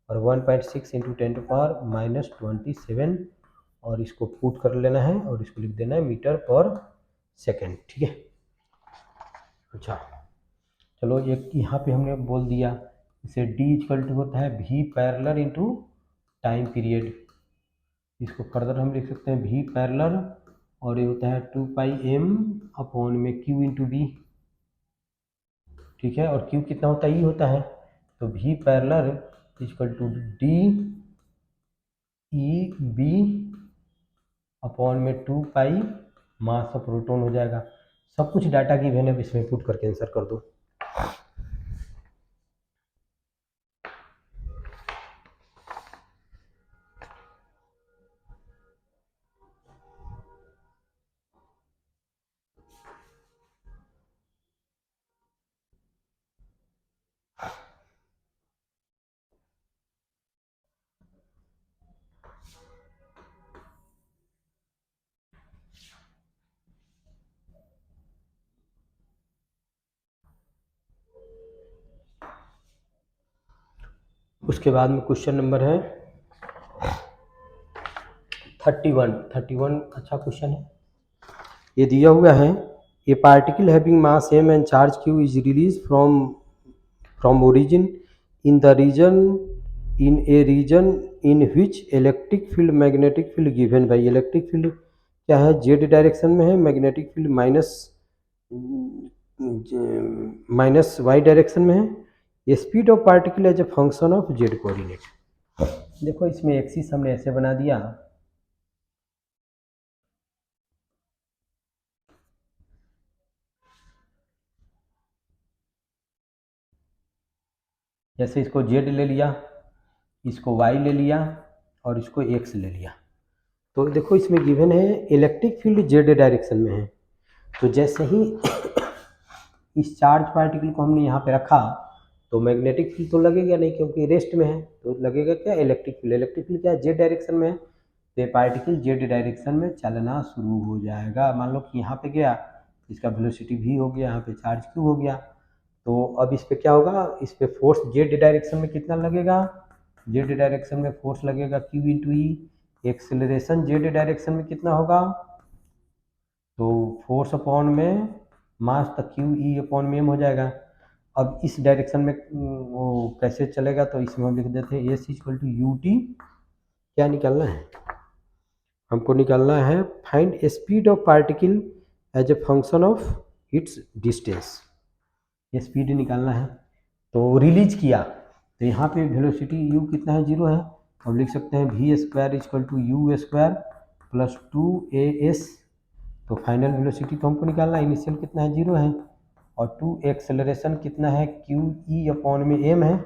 और 1.6 इंटू 10⁻27, और इसको पुट कर लेना है और इसको लिख देना है मीटर पर सेकेंड। ठीक है, अच्छा चलो एक यहाँ पे हमने बोल दिया, इसे डी इक्वल टू होता है भी पैरेलल इंटू टाइम पीरियड। इसको फर्दर हम लिख सकते हैं भी पैरेलल, और ये होता है 2πm अपॉन में क्यू इंटू बी। ठीक है, और क्यू कितना होता है, ई होता है। तो भी parallel equal to D E B upon में 2π मास ऑफ प्रोटॉन हो जाएगा। सब कुछ डाटा की वैल्यू इसमें पुट करके आंसर कर दो। उसके बाद में क्वेश्चन नंबर है 31। अच्छा क्वेश्चन है, ये दिया हुआ है a particle having mass m and charge q is release from origin in the region in which electric field magnetic field given by. Electric field क्या है, जेड डायरेक्शन में है, magnetic field minus Y direction में है। Speed of particle as a function of Z coordinate. देखो इसमें axis हमने ऐसे बना दिया, जैसे इसको जेड ले लिया, इसको वाई ले लिया और इसको एक्स ले लिया। तो देखो इसमें गिवन है इलेक्ट्रिक फील्ड जेड डायरेक्शन में है। तो जैसे ही इस चार्ज पार्टिकल को हमने यहाँ पे रखा तो मैग्नेटिक फील्ड तो लगेगा नहीं क्योंकि रेस्ट में है, तो लगेगा क्या, इलेक्ट्रिक फील्ड। इलेक्ट्रिक फील्ड क्या है, जेड डायरेक्शन में है, तो ये पार्टिकल जेड डायरेक्शन में चलना शुरू हो जाएगा। मान लो कि यहाँ पे गया, इसका वेलोसिटी v हो गया, यहाँ पे चार्ज q हो गया। तो अब इस पे क्या होगा, इस पे फोर्स जेड डायरेक्शन में कितना लगेगा, जेड डायरेक्शन में फोर्स लगेगा q इंटू ई। एक्सेलरेशन जेड डायरेक्शन में कितना होगा, तो फोर्स अपॉन में मास तक क्यू ई अपॉन में एम हो जाएगा। अब इस डायरेक्शन में वो कैसे चलेगा, तो इसमें हम लिख देते हैं S equal to U T. क्या निकालना है, हमको निकालना है find speed of particle as a function of its distance. ये स्पीड निकालना है। तो रिलीज किया तो यहाँ पे वेलोसिटी u कितना है, 0 है। अब लिख सकते हैं V square equal to U square plus 2as। तो फाइनल वेलोसिटी तो हमको निकालना है, इनिशियल कितना है, 0 है, और 2 एक्सेलरेशन कितना है, क्यू ई अपॉन में m है,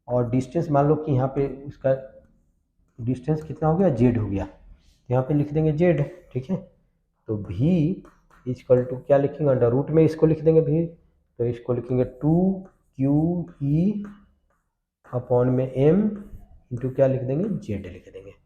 और डिस्टेंस मान लो कि यहाँ पे उसका डिस्टेंस कितना हो गया, z हो गया, तो यहाँ पे लिख देंगे z। ठीक है, तो v इक्वल टू क्या लिखेंगे, अंडर रूट में इसको लिख देंगे v, तो इसको लिखेंगे 2q e अपॉन में m इंटू क्या लिख देंगे, z लिख देंगे।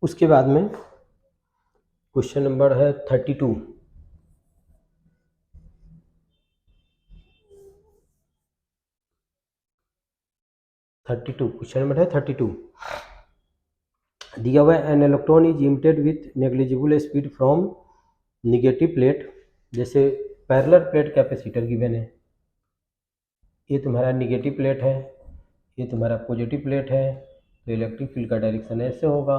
उसके बाद में क्वेश्चन नंबर है 32। क्वेश्चन नंबर है 32। दिया हुआ an electron is emitted with negligible speed from negative plate, जैसे पैरेलल प्लेट कैपेसिटर गिवन है, ये तुम्हारा निगेटिव प्लेट है, ये तुम्हारा पॉजिटिव प्लेट है, तो इलेक्ट्रिक फील्ड का डायरेक्शन ऐसे होगा।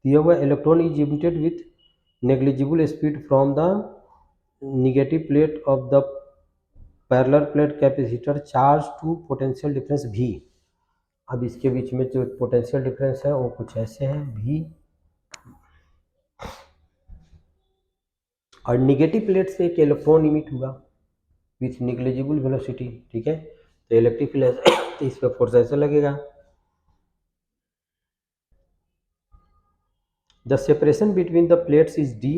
दिया हुआ electron is emitted with negligible speed from the negative plate of the parallel plate capacitor charge to potential difference V. अब इसके बीच में जो पोटेंशियल डिफरेंस है वो कुछ ऐसे है भी, और निगेटिव प्लेट से एक इलेक्ट्रॉन इमिट हुआ विथ निग्लिजिबल वेलोसिटी, ठीक है, तो इलेक्ट्रिक फील्ड तो इस पर फोर्स ऐसे लगेगा। The separation between the plates is D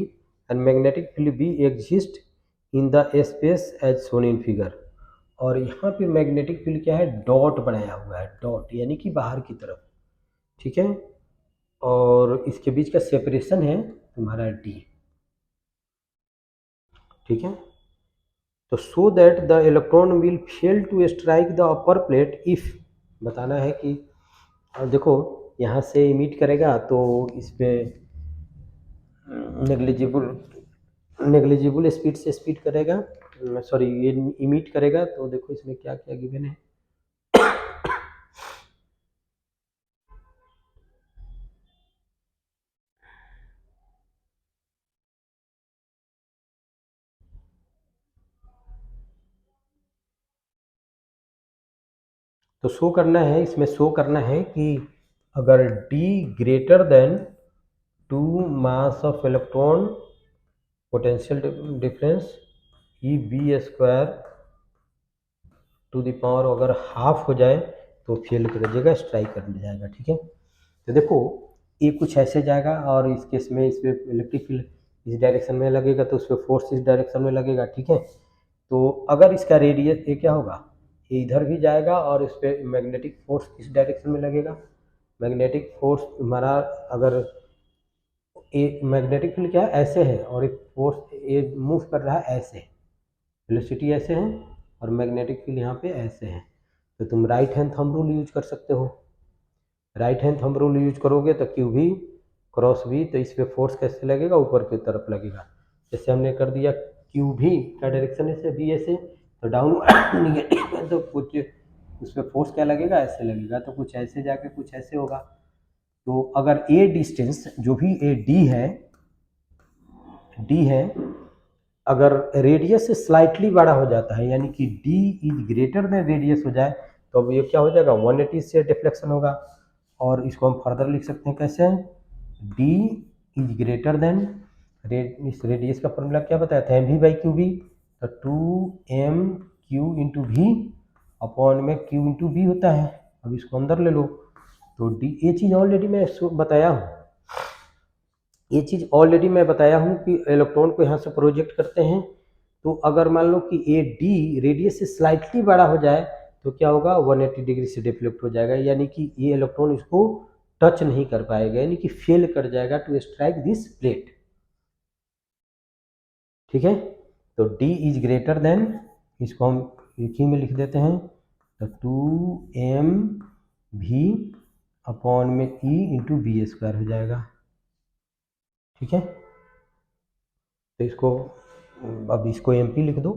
and magnetic field B exist in the space as shown in figure. और यहाँ पे मैग्नेटिक फील्ड क्या है, डॉट बनाया हुआ है, डॉट यानी कि बाहर की तरफ, ठीक है, और इसके बीच का सेपरेशन है तुम्हारा डी, ठीक है। तो so that the electron will fail to strike the upper plate if, बताना है कि, और देखो यहाँ से इमिट करेगा तो इस पर नेग्लिजिबल नेग्लिजिबल स्पीड से स्पीड करेगा, सॉरी ये इमिट करेगा, तो देखो इसमें क्या क्या गिवन है। तो शो करना है, इसमें शो करना है कि अगर D greater than 2 mass of electron potential difference E B square to the power अगर हाफ हो जाए तो फेल कर जाएगा, स्ट्राइक कर जाएगा, ठीक है। तो देखो ये कुछ ऐसे जाएगा और इस केस में इस पर इलेक्ट्रिक फील्ड इस डायरेक्शन में लगेगा तो उस पर फोर्स इस डायरेक्शन में लगेगा, ठीक है। तो अगर इसका रेडियस ये क्या होगा, ये इधर भी जाएगा और इस पर मैग्नेटिक फोर्स इस डायरेक्शन में लगेगा। मैग्नेटिक फोर्स हमारा अगर ये मैग्नेटिक फील्ड क्या है ऐसे है और एक फोर्स ये मूव कर रहा है ऐसे, वेलोसिटी ऐसे है और मैग्नेटिक फील्ड यहाँ पे ऐसे है, तो तुम right hand thumb rule use कर सकते हो। Right hand thumb rule use करोगे तो क्यू भी क्रॉस भी, तो इस पर फोर्स कैसे लगेगा, ऊपर की तरफ लगेगा। जैसे हमने कर दिया क्यू भी का डायरेक्शन ऐसे भी ऐसे, तो डाउन निगेटिव है तो कुछ उस पर फोर्स क्या लगेगा, ऐसे लगेगा, तो कुछ ऐसे जाके कुछ ऐसे होगा। तो अगर ए डिस्टेंस जो भी ए डी है अगर रेडियस से स्लाइटली बड़ा हो जाता है, यानी कि D is greater then radius हो जाए, तो अब ये क्या हो जाएगा, 180 से डिफ्लेक्शन होगा। और इसको हम फर्दर लिख सकते हैं कैसे, डी इज ग्रेटर देन, इस रेडियस का फॉर्मूला क्या बताया था, M we by Q B, तो 2m Q into V upon में क्यू इंटू बी होता है। अब इसको अंदर ले लो, तो डी, ये चीज़ ऑलरेडी मैं बताया हूँ, ये चीज़ ऑलरेडी मैं बताया हूँ कि इलेक्ट्रॉन को यहाँ से प्रोजेक्ट करते हैं, तो अगर मान लो कि ए डी रेडियस से स्लाइटली बड़ा हो जाए तो क्या होगा, 180 डिग्री से डिफ्लेक्ट हो जाएगा, यानी कि ये इलेक्ट्रॉन इसको टच नहीं कर पाएगा, यानी कि फेल कर जाएगा टू स्ट्राइक दिस प्लेट, ठीक है। तो D इज ग्रेटर देन, इसको हम एक ही में लिख देते हैं, तो 2m भी अपॉन में E इंटू बी स्क्वायर हो जाएगा, ठीक है। तो इसको अब इसको एम पी लिख दो,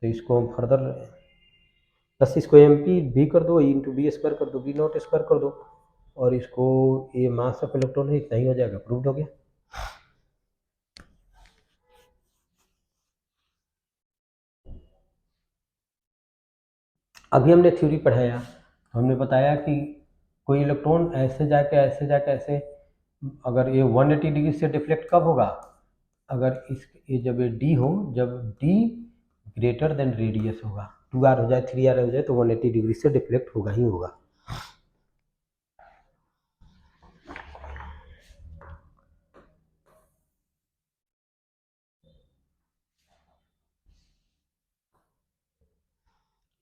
तो इसको हम फर्दर बस इसको एम पी भी कर दो, ई इंटू बी स्क्वायर कर दो, बी नॉट स्क्वायर कर दो, और इसको ये मास ऑफ इलेक्ट्रॉन है इतना ही हो जाएगा, प्रूव्ड हो गया। अभी हमने थ्योरी पढ़ाया, हमने बताया कि कोई इलेक्ट्रॉन ऐसे जाके ऐसे, अगर ये 180 डिग्री से डिफ्लेक्ट कब होगा, अगर इस ये जब ये डी हो, जब डी ग्रेटर देन रेडियस होगा, 2r हो जाए 3r हो जाए तो 180 डिग्री से डिफ्लेक्ट होगा ही होगा।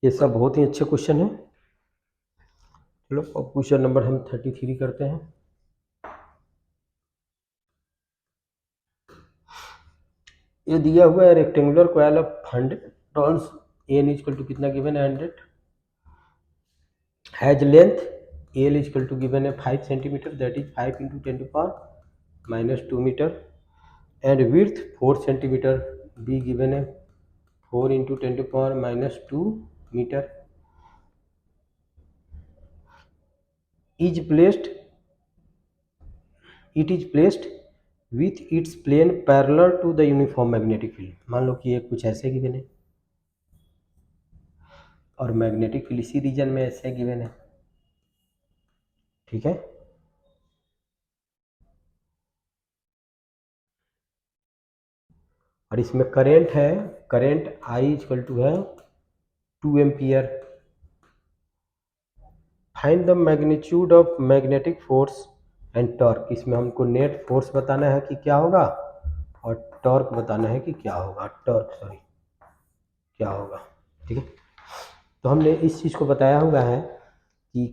ये सब बहुत ही अच्छे क्वेश्चन है। चलो अब क्वेश्चन नंबर हम 33 करते हैं। ये दिया हुआ है rectangular coil of 100 turns, N equal to कितना गिवन है 100, has length L equal to given है 5 centimetre, that is 5 into 10⁻² metre, and width 4 centimetre, B given है 4 into 10⁻² metre, is placed it is placed with its plane parallel to the uniform magnetic field. मान लो कि ये कुछ ऐसे given है और मैग्नेटिक फील्ड इसी रीजन में ऐसे गिवन है, ठीक है। और इसमें करंट है, करंट आई इक्वल टू है 2 ampere. Find the magnitude of magnetic force and torque. इसमें हमको नेट फोर्स बताना है कि क्या होगा और टॉर्क बताना है कि क्या होगा, टॉर्क सॉरी क्या होगा, ठीक है। तो हमने इस चीज़ को बताया हुआ है कि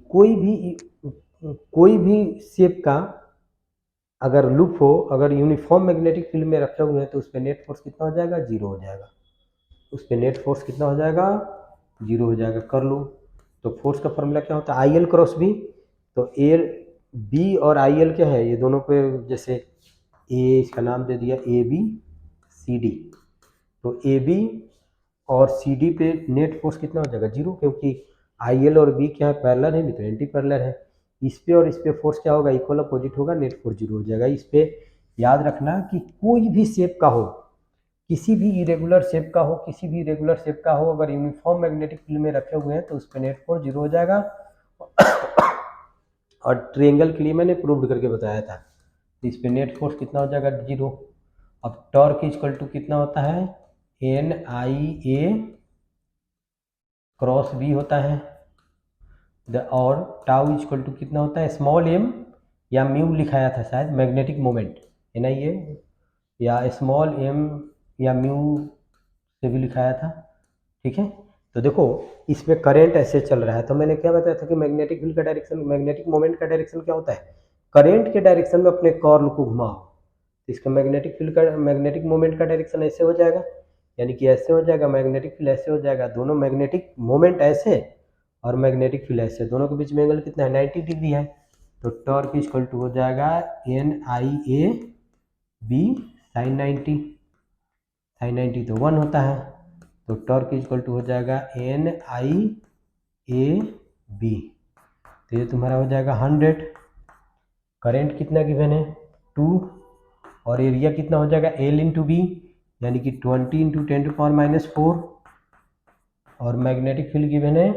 कोई भी शेप का अगर लूप हो, अगर यूनिफॉर्म मैग्नेटिक फील्ड में रखे हुए हैं तो उस पर नेट फोर्स कितना हो जाएगा, जीरो हो जाएगा। उस पर नेट फोर्स कितना हो जाएगा, जीरो हो जाएगा। कर लो, तो फोर्स का फॉर्मूला क्या होता है, आई एल क्रॉस बी। तो ए बी और आई एल क्या है, ये दोनों पे जैसे ए इसका नाम दे दिया ए बी सी डी, तो ए बी और सी डी पे नेट फोर्स कितना हो जाएगा, जीरो, क्योंकि आई एल और बी क्या है, पैरेलल है, नहीं तो एंटी पैरेलल है। इस पे और इस पे फोर्स क्या होगा, इक्वल अपोजिट होगा, नेट फोर्स जीरो हो जाएगा। इस पे याद रखना कि कोई भी शेप का हो, किसी भी इरेगुलर शेप का हो, किसी भी इरेगुलर शेप का हो, अगर यूनिफॉर्म मैग्नेटिक फील्ड में रखे हुए हैं तो उस पर नेट फोर्स जीरो हो जाएगा। और ट्रायंगल के लिए मैंने प्रूव करके बताया था, तो इस पर नेट फोर्स कितना हो जाएगा, जीरो। अब टॉर्क इक्वल टू कितना होता है, N I A cross B होता है, और टाउ इक्वल टू कितना होता है, स्मॉल एम या म्यू लिखाया था शायद, मैग्नेटिक मोमेंट एन आई ए, या स्मॉल एम या म्यू से भी लिखाया था, ठीक है। तो देखो इसमें करंट ऐसे चल रहा है, तो मैंने क्या बताया था कि मैग्नेटिक फील्ड का डायरेक्शन, मैग्नेटिक मोमेंट का डायरेक्शन क्या होता है, करंट के डायरेक्शन में अपने कॉर्ल को घुमाओ। तो इसका मैग्नेटिक फील्ड का, मैग्नेटिक मोमेंट का डायरेक्शन ऐसे हो जाएगा, यानी कि ऐसे हो जाएगा, मैग्नेटिक फील्ड ऐसे हो जाएगा, दोनों मैग्नेटिक मोमेंट ऐसे और मैग्नेटिक फील्ड ऐसे, दोनों के बीच में एंगल कितना है, 90 डिग्री है। तो टॉर्क इक्वल टू हो जाएगा N I A B sine 90, sine 90 तो 1 होता है, तो टॉर्क इक्वल टू हो जाएगा एन आई ए बी, तो ये तुम्हारा हो जाएगा 100। करंट कितना गिवन है 2, और एरिया कितना हो जाएगा एल इंटू बी, यानी कि 20 इंटू 10⁻⁴, और मैग्नेटिक फील्ड गिवन है,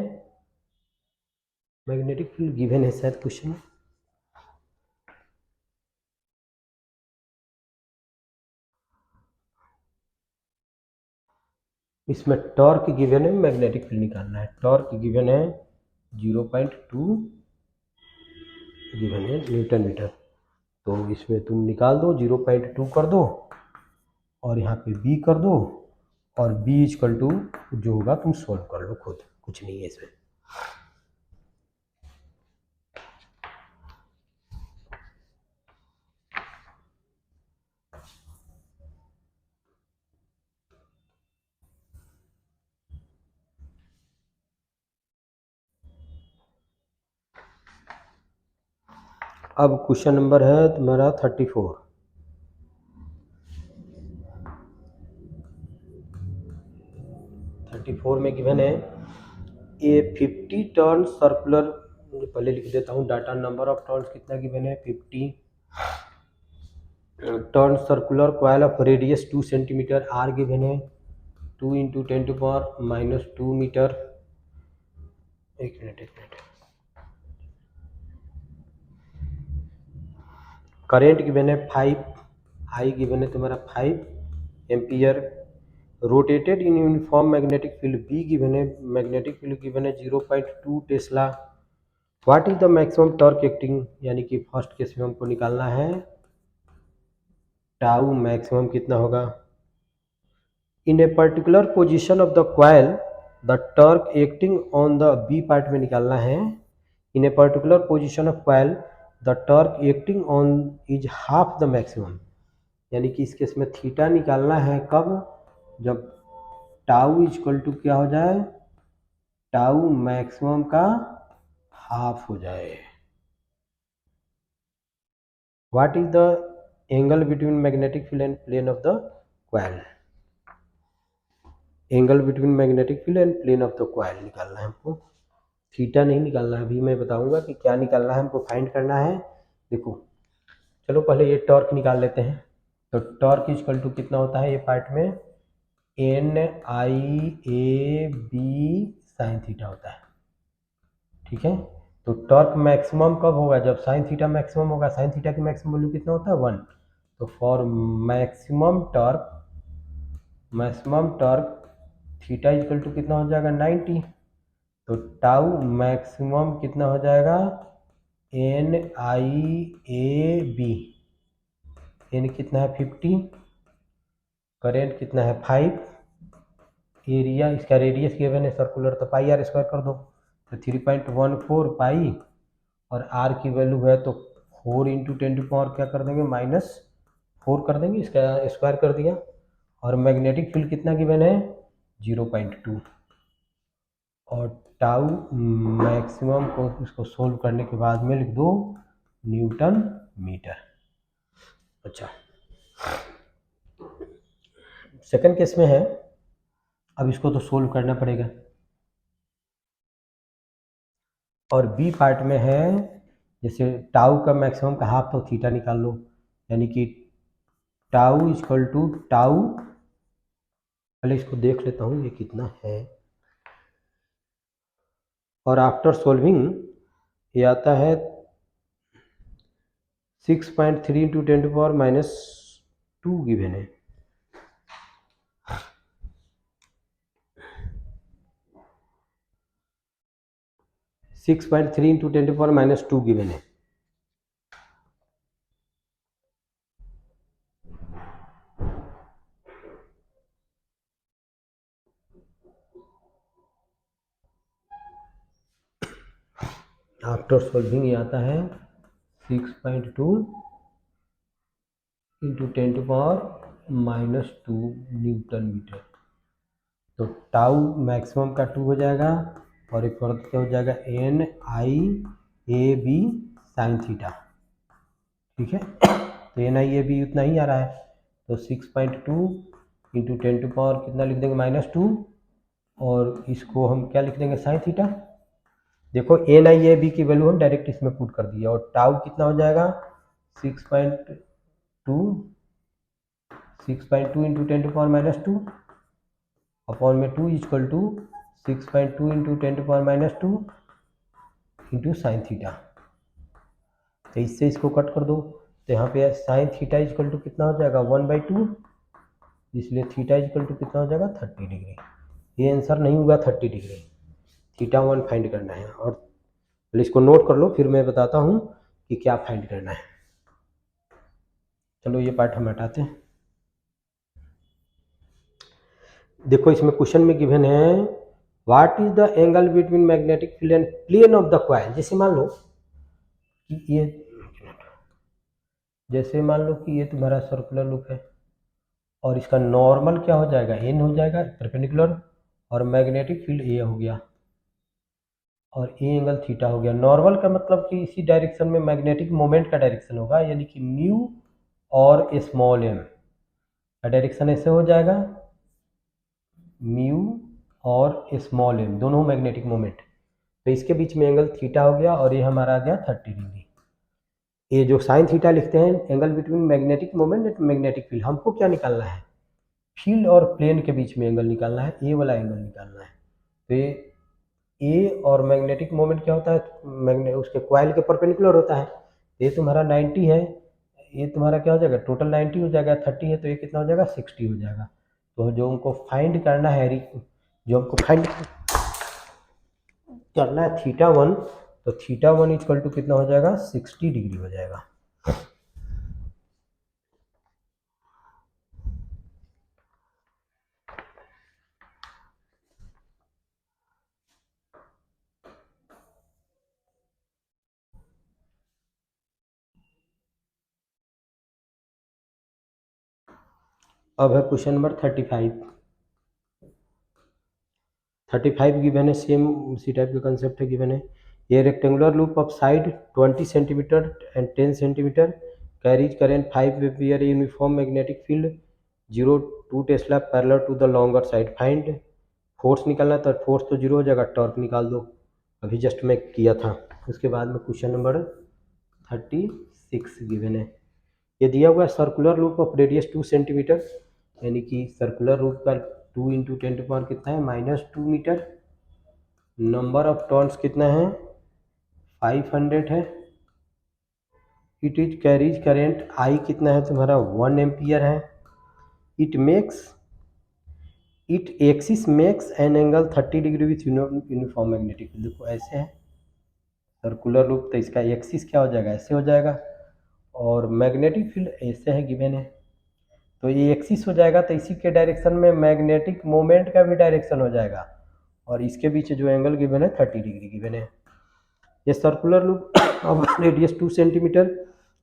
मैग्नेटिक फील्ड गिवन है शायद क्वेश्चन में, इसमें टॉर्क गिवन है, मैग्नेटिक फील्ड निकालना है। टॉर्क गिवन है 0.2 गिवन है न्यूटन मीटर, तो इसमें तुम निकाल दो, 0.2 कर दो और यहाँ पे b कर दो, और b इक्वल टू जो होगा तुम सोल्व कर लो खुद, कुछ नहीं है इसमें। अब क्वेश्चन नंबर है तुम्हारा 34। में गिवन है ए 50 टर्न सर्कुलर, पहले लिख देता हूँ डाटा, नंबर ऑफ टर्न्स कितना गिवन है 50 turn circular coil of radius 2 centimetre, R given है 2 इंटू 10⁻² मीटर। एक मिनट, करेंट गिवन है 5, आई गिवन है तुम्हारा 5 ampere, rotated in uniform magnetic field, B given है, मैग्नेटिक फील्ड गिवन है 0.2 tesla. What is the maximum torque acting, यानी कि first case में हमको निकालना है टाउ मैक्सिमम कितना होगा। In a particular position of the coil the torque acting on the B part में निकालना है, in a particular position of coil the torque acting on is half the maximum, यानी कि इस केस में theta निकालना है कब, जब टाउ इक्वल टू क्या हो जाए, टाउ मैक्सिमम का हाफ हो जाए। What is the angle between magnetic field and plane of the coil, angle between magnetic field and plane of the coil निकालना है हमको, थीटा नहीं निकालना है। अभी मैं बताऊंगा कि क्या निकालना है, हमको फाइंड करना है। देखो चलो पहले ये टॉर्क निकाल लेते हैं। तो टॉर्क इक्वल टू कितना होता है ये पार्ट में, N I A B sine theta होता है, ठीक है। तो टॉर्क मैक्सिमम कब होगा, जब साइन थीटा मैक्सिमम होगा। साइन थीटा की मैक्सिमम वैल्यू कितना होता है 1। तो for maximum torque theta equal to कितना हो जाएगा 90। तो टाउ मैक्सिमम कितना हो जाएगा, N I A B, N कितना है 50, करेंट कितना है 5, एरिया इसका रेडियस गिवन है सर्कुलर, तो पाई आर स्क्वायर कर दो, तो 3.14 पाई, और आर की वैल्यू है तो 4 इंटू 10⁻, क्या कर देंगे -4 कर देंगे, इसका स्क्वायर कर दिया। और मैग्नेटिक फील्ड कितना गिवन है 0.2, और टाउ मैक्सिमम को इसको सोल्व करने के बाद में लिख दो न्यूटन मीटर। अच्छा सेकंड केस में है, अब इसको तो सोल्व करना पड़ेगा। और बी पार्ट में है, जैसे टाउ का मैक्सिमम का हाफ, तो थीटा निकाल लो, यानी कि टाउ इक्वल टू टाउ, पहले इसको देख लेता हूँ ये कितना है। और आफ्टर सोल्विंग ये आता है 6.3 इंटू 10⁻⁻2 गिवन है। 6.3 इंटू 10⁻⁻2 गिवन है। आफ्टर सोल्विंग ये आता है 6.2 इंटू 10⁻⁻2 न्यूटन मीटर। तो टाउ मैक्सिमम का 2 हो जाएगा, और एक और क्या हो जाएगा N I A B sine theta, ठीक है। तो एन आई ए बी उतना ही आ रहा है, तो 6.2 इंटू 10⁻, कितना लिख देंगे -2, और इसको हम क्या लिख देंगे साइन थीटा। देखो एन आई ए बी की वैल्यू हम डायरेक्ट इसमें पुट कर दिया, और टाउ कितना हो जाएगा 6.2 इंटू 10⁻⁻2 अपॉन में 2 equal to 6.2 into 10⁻⁻2 into sine theta. तो इससे इसको कट कर दो, तो यहाँ पे साइन थीटा इक्वल टू कितना हो जाएगा 1/2, इसलिए थीटा इक्वल टू कितना हो जाएगा 30 डिग्री। ये आंसर नहीं हुआ 30 डिग्री, थीटा 1 फाइंड करना है। और पहले इसको नोट कर लो, फिर मैं बताता हूँ कि क्या फाइंड करना है। चलो ये पार्ट हम हटाते हैं। देखो इसमें क्वेश्चन में गिवन है what is the angle between magnetic field and plane of the coil. जैसे मान लो कि ये तुम्हारा सर्कुलर लूप है, और इसका नॉर्मल क्या हो जाएगा एन हो जाएगा परपेंडिकुलर, और मैग्नेटिक फील्ड ए हो गया, और ए एंगल थीटा हो गया। नॉर्मल का मतलब कि इसी डायरेक्शन में मैग्नेटिक मोमेंट का डायरेक्शन होगा, यानी कि म्यू और स्मॉल एम का डायरेक्शन ऐसे हो जाएगा, म्यू और स्मॉल एम दोनों मैग्नेटिक मोमेंट, तो इसके बीच में एंगल थीटा हो गया, और ये हमारा आ गया 30 डिग्री। ये जो साइन थीटा लिखते हैं angle between magnetic moment and magnetic field, हमको क्या निकालना है फील्ड और प्लेन के बीच में एंगल निकालना है, ए वाला एंगल निकालना है। तो ये ए और मैग्नेटिक मोमेंट क्या होता है, उसके क्वाइल के परपेंडिकुलर होता है। ये तुम्हारा 90 है, ये तुम्हारा क्या हो जाएगा टोटल 90 हो जाएगा, 30 है तो ये कितना हो जाएगा 60 हो जाएगा। तो जो हमको फाइंड करना है θ1, तो θ1 इक्वल टू कितना हो जाएगा 60 डिग्री हो जाएगा। अब है क्वेश्चन नंबर 35 गिवन है, सेम उसी टाइप का कंसेप्ट है। गिवन है ये rectangular loop of side 20 centimetre and 10 centimetre carries current 5 ampere uniform magnetic field 0.2 tesla parallel to the longer side. Find force निकालना, तो फोर्स तो जीरो हो जाएगा, टॉर्क निकाल दो, अभी जस्ट मैं किया था। उसके बाद में क्वेश्चन नंबर 36 गिवन है। ये दिया हुआ है circular loop of radius 2 centimetre, यानी कि सर्कुलर लूप का 2 इंटू 10 टू पावर कितना है -2 मीटर। नंबर ऑफ टर्न्स कितना है 500 है। इट इज कैरीज करेंट आई कितना है तुम्हारा 1 एम्पियर है। It axis makes an angle 30 degree with uniform magnetic field. देखो ऐसे है सर्कुलर लूप, तो इसका एक्सिस क्या हो जाएगा, ऐसे हो जाएगा, और मैग्नेटिक फील्ड ऐसे है गिवन है, तो ये एक्सिस हो जाएगा, तो इसी के डायरेक्शन में मैग्नेटिक मोमेंट का भी डायरेक्शन हो जाएगा, और इसके बीच जो एंगल गिवन है 30 डिग्री गिवन है। ये circular loop of radius 2 centimetre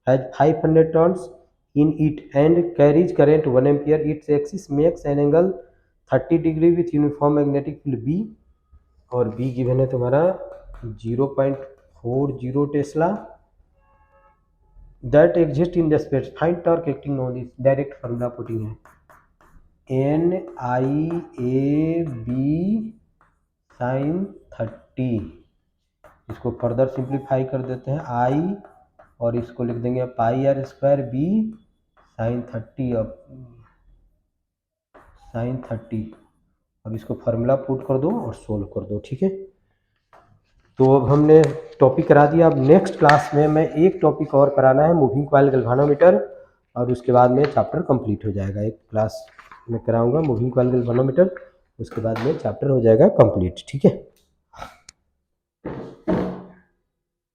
has 500 turns in it and carries current 1 ampere. Its axis makes an angle 30 degree with uniform magnetic field B, और बी गिवन है तुम्हारा 0.40 tesla that exist in the space. Find torque acting on this. Direct formula putting है NIAB sin 30। इसको further simplify कर देते हैं I, और इसको लिख देंगे पाई आर स्क्वायर बी sin 30। अब इसको फार्मूला पुट कर दो और सोल्व कर दो, ठीक है। तो अब हमने टॉपिक करा दिया। अब नेक्स्ट क्लास में मैं एक टॉपिक और कराना है, मूविंग कॉइल गैल्वेनोमीटर, और उसके बाद में चैप्टर कंप्लीट हो जाएगा। एक क्लास में कराऊंगा मूविंग कॉइल गैल्वेनोमीटर, उसके बाद में चैप्टर हो जाएगा कंप्लीट, ठीक है।